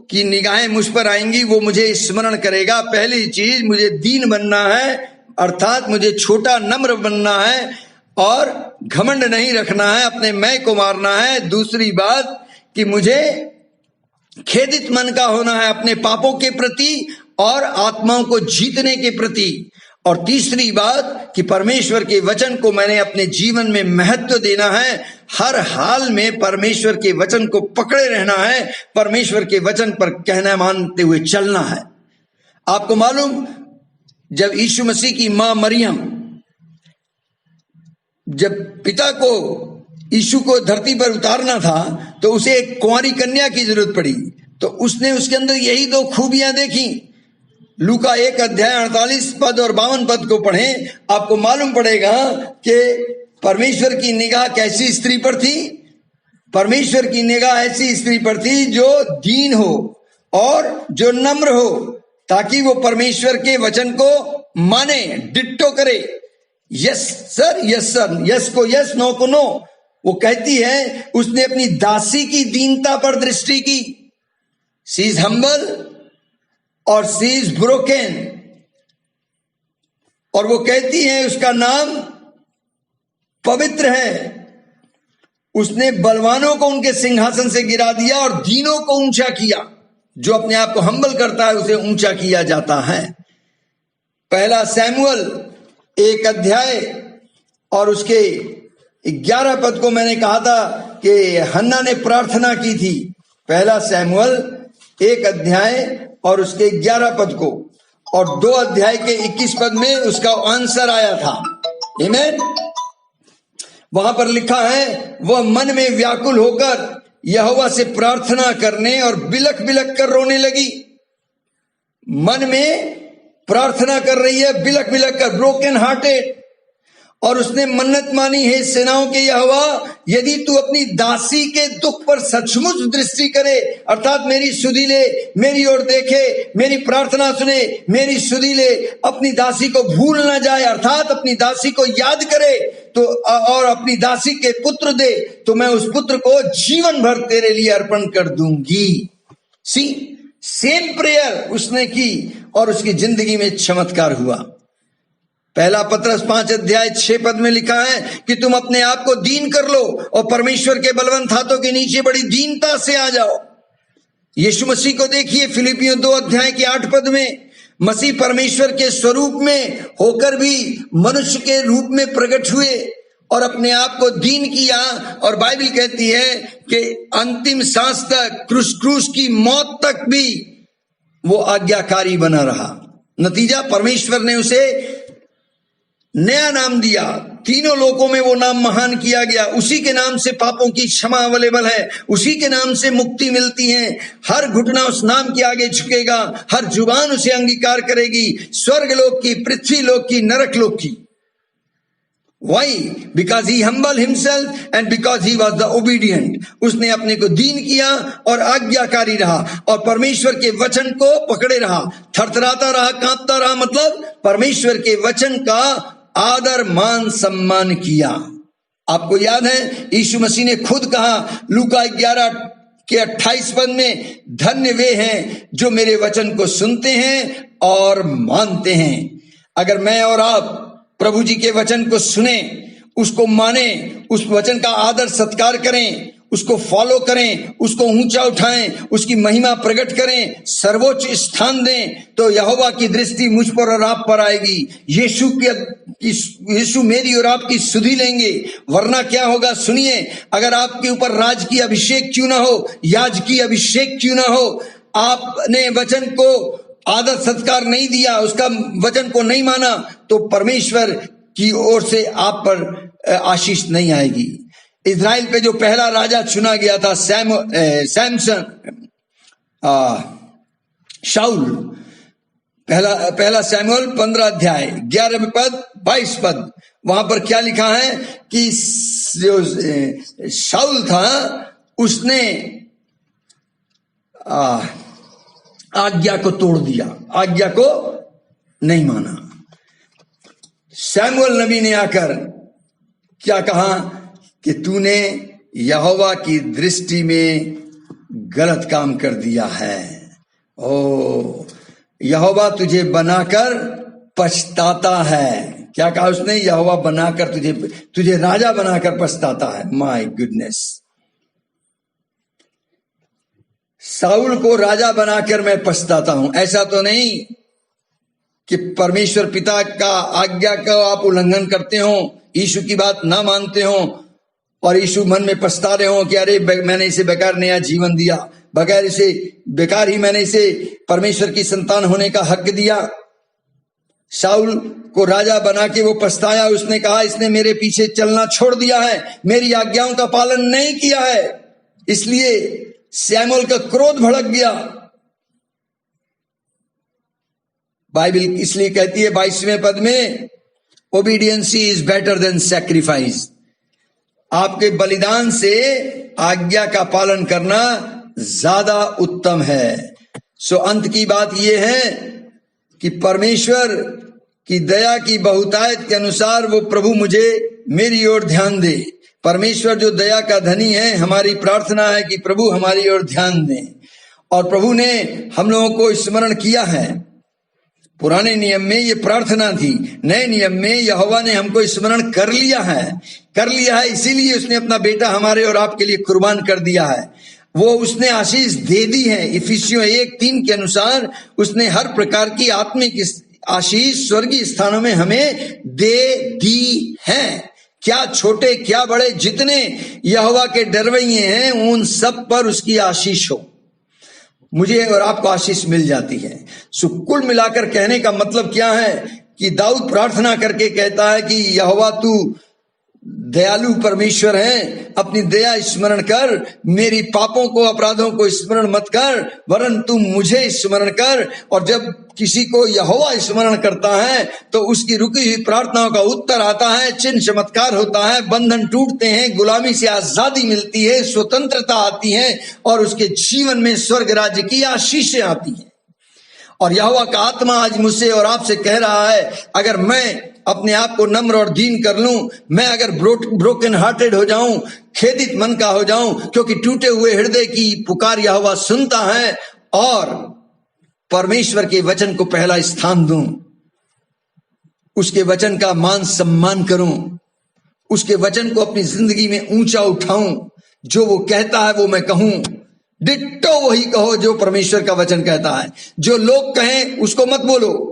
की निगाहें मुझ पर आएंगी, वो मुझे स्मरण करेगा। पहली चीज, मुझे दीन बनना है, अर्थात मुझे छोटा नम्र बनना है और घमंड नहीं रखना है, अपने मैं को मारना है। दूसरी बात कि मुझे खेदित मन का होना है अपने पापों के प्रति और आत्माओं को जीतने के प्रति। और तीसरी बात कि परमेश्वर के वचन को मैंने अपने जीवन में महत्व देना है, हर हाल में परमेश्वर के वचन को पकड़े रहना है, परमेश्वर के वचन पर कहना मानते हुए चलना है। आपको मालूम, जब यीशु मसीह की मां मरियम, जब पिता को यीशु को धरती पर उतारना था तो उसे एक कुंवारी कन्या की जरूरत पड़ी, तो उसने उसके अंदर यही 2 खूबियां देखी। लूका 1 अध्याय 48 पद और 52 पद को पढ़ें, आपको मालूम पड़ेगा कि परमेश्वर की निगाह कैसी स्त्री पर थी। परमेश्वर की निगाह ऐसी स्त्री पर थी जो दीन हो और जो नम्र हो, ताकि वो परमेश्वर के वचन को माने, डिट्टो करे। Yes sir, yes sir, yes को यस, नो को नो। वो कहती है, उसने अपनी दासी की दीनता पर दृष्टि की। शी इज हम्बल और शी इज ब्रोकन। और वो कहती है उसका नाम पवित्र है। उसने बलवानों को उनके सिंहासन से गिरा दिया और दीनों को ऊंचा किया। जो अपने आप को हम्बल करता है उसे ऊंचा किया जाता है। 1 शमूएल 1 अध्याय और उसके 11 पद को मैंने कहा था कि हन्ना ने प्रार्थना की थी। 1 शमूएल 1 अध्याय और उसके 11 पद को, और 2 अध्याय के 21 पद में उसका आंसर आया था। आमीन। वहां पर लिखा है, वह मन में व्याकुल होकर यहोवा से प्रार्थना करने और बिलख बिलख कर रोने लगी। मन में प्रार्थना कर रही है, बिलख बिलख कर, ब्रोकन हार्टेड। और उसने मन्नत मानी, है सेनाओं के यहोवा, यदि तू अपनी दासी के दुख पर सचमुच दृष्टि करे, अर्थात मेरी सुधि ले, मेरी ओर देखे, मेरी प्रार्थना सुने, मेरी सुधि ले, अपनी दासी को भूल ना जाए, अर्थात अपनी दासी को याद करे तो, और अपनी दासी के पुत्र दे, तो मैं उस पुत्र को जीवन भर तेरे लिए अर्पण कर दूंगी। सी सेम प्रेयर उसने की और उसकी जिंदगी में चमत्कार हुआ। पहला पत्रस 5:6 में लिखा है कि तुम अपने आप को दीन कर लो और परमेश्वर के बलवंत हाथों के नीचे बड़ी दीनता से आ जाओ। यीशु मसीह को देखिए, फिलिपियों 2:8 में मसीह परमेश्वर के स्वरूप में होकर भी मनुष्य के रूप में प्रकट हुए और अपने आप को दीन किया, और बाइबल कहती है कि अंतिम सांस तक, क्रूस की मौत तक भी वो आज्ञाकारी बना रहा। नतीजा, परमेश्वर ने उसे नया नाम दिया, तीनों लोकों में वो नाम महान किया गया। उसी के नाम से पापों की क्षमा अवेलेबल है, उसी के नाम से मुक्ति मिलती है। हर घुटना उस नाम के आगे झुकेगा, हर जुबान उसे अंगीकार करेगी, स्वर्ग लोक की, पृथ्वी लोक की, नरक लोक की। Why? Because he humbled himself and because he was the obedient. उसने अपने को दीन किया और आज्ञाकारी रहा और परमेश्वर के वचन को पकड़े रहा, थरथराता रहा, कांपता रहा, मतलब परमेश्वर के वचन का आदर मान सम्मान किया। आपको याद है यीशु मसीह ने खुद कहा लूका 11:28 में, धन्य वे हैं जो मेरे वचन को सुनते हैं और मानते हैं। अगर मैं और आप प्रभु जी के वचन को सुने, उसको माने, उस वचन का आदर सत्कार करें, उसको फॉलो करें, उसको ऊंचा उठाएं, उसकी महिमा प्रकट करें, सर्वोच्च स्थान दें, तो यहोवा की दृष्टि मुझ पर और आप पर आएगी। यीशु मेरी और आपकी सुधि लेंगे, वरना क्या होगा सुनिए। अगर आपके ऊपर राज की अभिषेक क्यों ना हो, याजकी अभिषेक क्यों ना हो, आपने वचन को आदर सत्कार नहीं दिया, उसका वचन को नहीं माना, तो परमेश्वर की ओर से आप पर आशीष नहीं आएगी। इजराइल पे जो पहला राजा चुना गया था सैमसन, शाऊल, पहला सैमुएल 15:11-22, वहां पर क्या लिखा है कि जो शाऊल था उसने आज्ञा को तोड़ दिया, आज्ञा को नहीं माना। सैमुएल नबी ने आकर क्या कहा कि तूने यहोवा की दृष्टि में गलत काम कर दिया है। ओ, यहोवा तुझे बनाकर पछताता है। क्या कहा उसने? यहोवा बनाकर तुझे राजा बनाकर पछताता है। माय गुडनेस, साउल को राजा बनाकर मैं पछताता हूं, ऐसा तो नहीं कि परमेश्वर पिता का आज्ञा का आप उल्लंघन करते हो, यीशु की बात ना मानते हो और यीशु मन में पछता रहे हो कि अरे मैंने इसे बेकार नया जीवन दिया, बगैर इसे बेकार ही मैंने इसे परमेश्वर की संतान होने का हक दिया। शाऊल को राजा बना के वो पछताया। उसने कहा इसने मेरे पीछे चलना छोड़ दिया है, मेरी आज्ञाओं का पालन नहीं किया है, इसलिए सैमुएल का क्रोध भड़क गया। बाइबल इसलिए कहती है 22वें पद में, ओबीडियंसी इज बेटर देन सैक्रिफाइस। आपके बलिदान से आज्ञा का पालन करना ज्यादा उत्तम है। सो अंत की बात यह है कि परमेश्वर की दया की बहुतायत के अनुसार वो प्रभु मुझे मेरी ओर ध्यान दे। परमेश्वर जो दया का धनी है, हमारी प्रार्थना है कि प्रभु हमारी ओर ध्यान दें। और प्रभु ने हम लोगों को स्मरण किया है। पुराने नियम में ये प्रार्थना थी, नए नियम में यहोवा ने हमको स्मरण कर लिया है, इसीलिए उसने अपना बेटा हमारे और आपके लिए कुर्बान कर दिया है। वो उसने आशीष दे दी है। इफिसियों 1:3 के अनुसार उसने हर प्रकार की आत्मिक आशीष स्वर्गीय स्थानों में हमें दे दी है। क्या छोटे क्या बड़े, जितने यहोवा के डरवैये हैं उन सब पर उसकी आशीष हो। मुझे और आपको आशीष मिल जाती है। सो कुल मिलाकर कहने का मतलब क्या है कि दाऊद प्रार्थना करके कहता है कि यहोवा तू दयालु परमेश्वर है, अपनी दया स्मरण कर, मेरी पापों को अपराधों को स्मरण मत कर, वरन तू मुझे स्मरण कर। और जब किसी को यहोवा स्मरण करता है तो उसकी रुकी हुई प्रार्थनाओं का उत्तर आता है, चिन्ह चमत्कार होता है, बंधन टूटते हैं, गुलामी से आजादी मिलती है, स्वतंत्रता आती है और उसके जीवन में स्वर्ग राज्य की आशीषें आती हैं। और यहोवा का आत्मा आज मुझसे और आपसे कह रहा है, अगर मैं अपने आप को नम्र और दीन कर लूं, मैं अगर ब्रोकन हार्टेड हो जाऊं, खेदित मन का हो जाऊं, क्योंकि टूटे हुए हृदय की पुकार यहोवा सुनता है, और परमेश्वर के वचन को पहला स्थान दूं, उसके वचन का मान सम्मान करूं, उसके वचन को अपनी जिंदगी में ऊंचा उठाऊं, जो वो कहता है वो मैं कहूं, डिट्टो वही कहो जो परमेश्वर का वचन कहता है। जो लोग कहें उसको मत बोलो,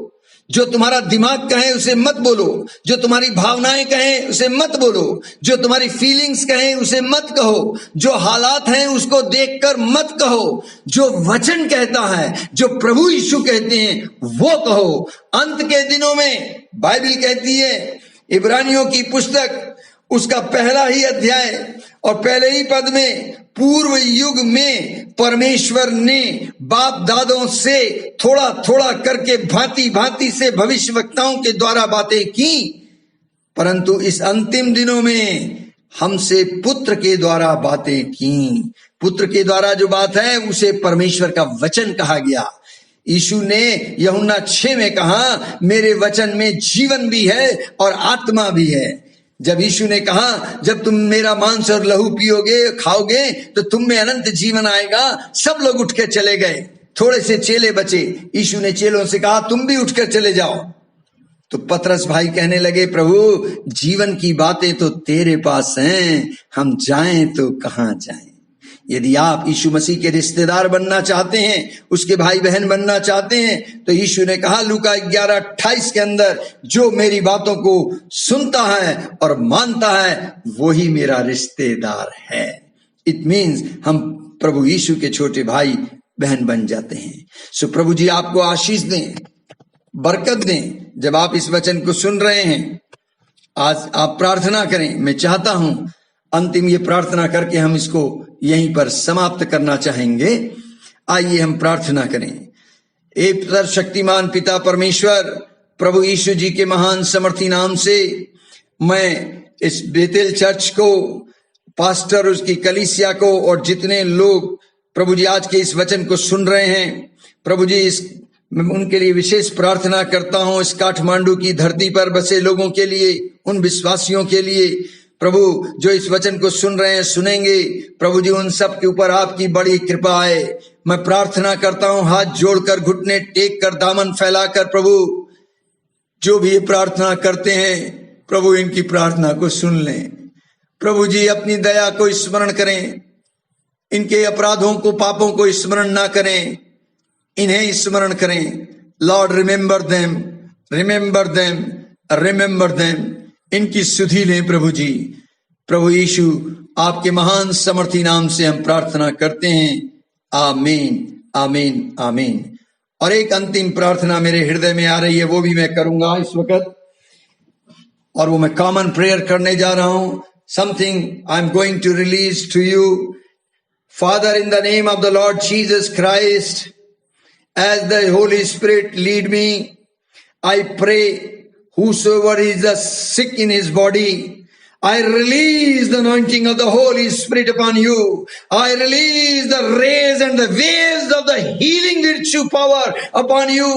जो तुम्हारा दिमाग कहे उसे मत बोलो, जो तुम्हारी भावनाएं कहें उसे मत बोलो, जो तुम्हारी फीलिंग्स कहें उसे मत कहो, जो हालात हैं उसको देखकर मत कहो। जो वचन कहता है, जो प्रभु यीशु कहते हैं वो कहो। अंत के दिनों में बाइबल कहती है, इब्रानियों की पुस्तक उसका पहला ही अध्याय और पहले ही पद में, पूर्व युग में परमेश्वर ने बाप दादों से थोड़ा थोड़ा करके भांति भांति से भविष्यवक्ताओं के द्वारा बातें की, परंतु इस अंतिम दिनों में हमसे पुत्र के द्वारा बातें की। पुत्र के द्वारा जो बात है उसे परमेश्वर का वचन कहा गया। यीशु ने यूहन्ना 6 में कहा, मेरे वचन में जीवन भी है और आत्मा भी है। जब यीशु ने कहा, जब तुम मेरा मांस और लहू पियोगे खाओगे तो तुम में अनंत जीवन आएगा, सब लोग उठ के चले गए, थोड़े से चेले बचे। यीशु ने चेलों से कहा, तुम भी उठकर चले जाओ। तो पतरस भाई कहने लगे, प्रभु जीवन की बातें तो तेरे पास हैं, हम जाएं तो कहां जाएं। यदि आप यीशु मसीह के रिश्तेदार बनना चाहते हैं, उसके भाई बहन बनना चाहते हैं, तो यीशु ने कहा लूका 11:28 के अंदर, जो मेरी बातों को सुनता है और मानता है वही मेरा रिश्तेदार है। इट मीन्स हम प्रभु यीशु के छोटे भाई बहन बन जाते हैं। सो प्रभु जी आपको आशीष दें, बरकत दें। जब आप इस वचन को सुन रहे हैं, आज आप प्रार्थना करें। मैं चाहता हूं अंतिम ये प्रार्थना करके हम इसको यहीं पर समाप्त करना चाहेंगे। आइए हम प्रार्थना करें। एक सर्वशक्तिमान पिता परमेश्वर, प्रभु यीशु जी के महान समर्थी नाम से मैं इस बेतेल चर्च को, पास्टर, उसकी कलीसिया को और जितने लोग प्रभु जी आज के इस वचन को सुन रहे हैं, प्रभु जी मैं उनके लिए विशेष प्रार्थना करता हूं। इस काठमांडू की धरती पर बसे लोगों के लिए, उन विश्वासियों के लिए प्रभु जो इस वचन को सुन रहे हैं, सुनेंगे, प्रभु जी उन सब के ऊपर आपकी बड़ी कृपा है। मैं प्रार्थना करता हूं हाथ जोड़कर, घुटने टेक कर, दामन फैलाकर, प्रभु जो भी ये प्रार्थना करते हैं प्रभु इनकी प्रार्थना को सुन लें। प्रभु जी अपनी दया को स्मरण करें, इनके अपराधों को, पापों को स्मरण ना करें, इन्हें स्मरण करें। Lord remember them, remember them, remember them. इनकी सुधि लें प्रभु जी। प्रभु यीशु आपके महान समर्थी नाम से हम प्रार्थना करते हैं। आमीन, आमीन, आमीन। और एक अंतिम प्रार्थना मेरे हृदय में आ रही है, वो भी मैं करूंगा इस वक्त, और वो मैं कॉमन प्रेयर करने जा रहा हूं। Something I am going to release to you. Father, in the name of the Lord Jesus Christ, as the Holy Spirit lead me, I pray whosoever is sick in his body, I release the anointing of the Holy Spirit upon you. I release the rays and the waves of the healing virtue power upon you.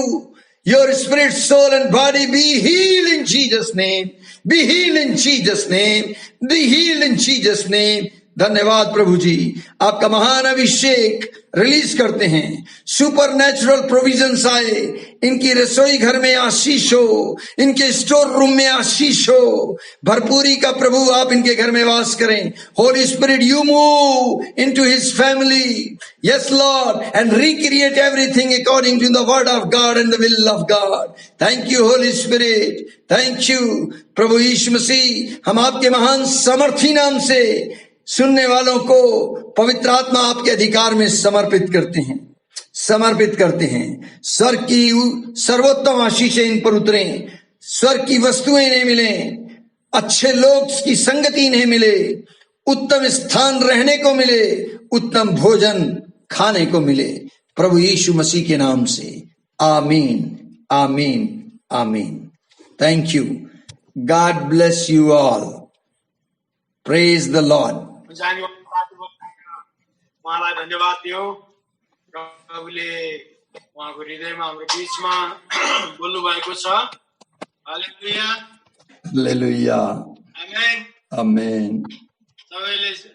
Your spirit, soul and body be healed in Jesus' name. Be healed in Jesus' name. Be healed in Jesus' name. धन्यवाद प्रभु जी, आपका महान अभिषेक release करते हैं। Super natural provisions आए, इनकी रसोई घर में आशीष हो, इनके स्टोर रूम में आशीष हो, भरपूरी का प्रभु आप इनके घर में वास करें। Holy Spirit you move into his family, yes Lord, and recreate everything according to the word of God and the will of God. Thank you Holy Spirit, thank you प्रभु यीशु मसीह। हम आपके महान समर्थी नाम से सुनने वालों को पवित्र आत्मा आपके अधिकार में समर्पित करते हैं, समर्पित करते हैं। स्वर्ग की सर्वोत्तम आशीषें इन पर उतरें, स्वर्ग की वस्तुएं इन्हें मिलें, अच्छे लोग की संगति इन्हें मिले, उत्तम स्थान रहने को मिले, उत्तम भोजन खाने को मिले, प्रभु यीशु मसीह के नाम से। आमीन, आमीन, आमीन। Thank you. God bless you all. Praise the Lord. उहाँलाई धन्यवाद दियो। प्रभुले उहाँको हृदयमा हाम्रो बीचमा बोल्नु भएको छ। हालेलुया, हालेलुया, आमेन, आमेन। सबैले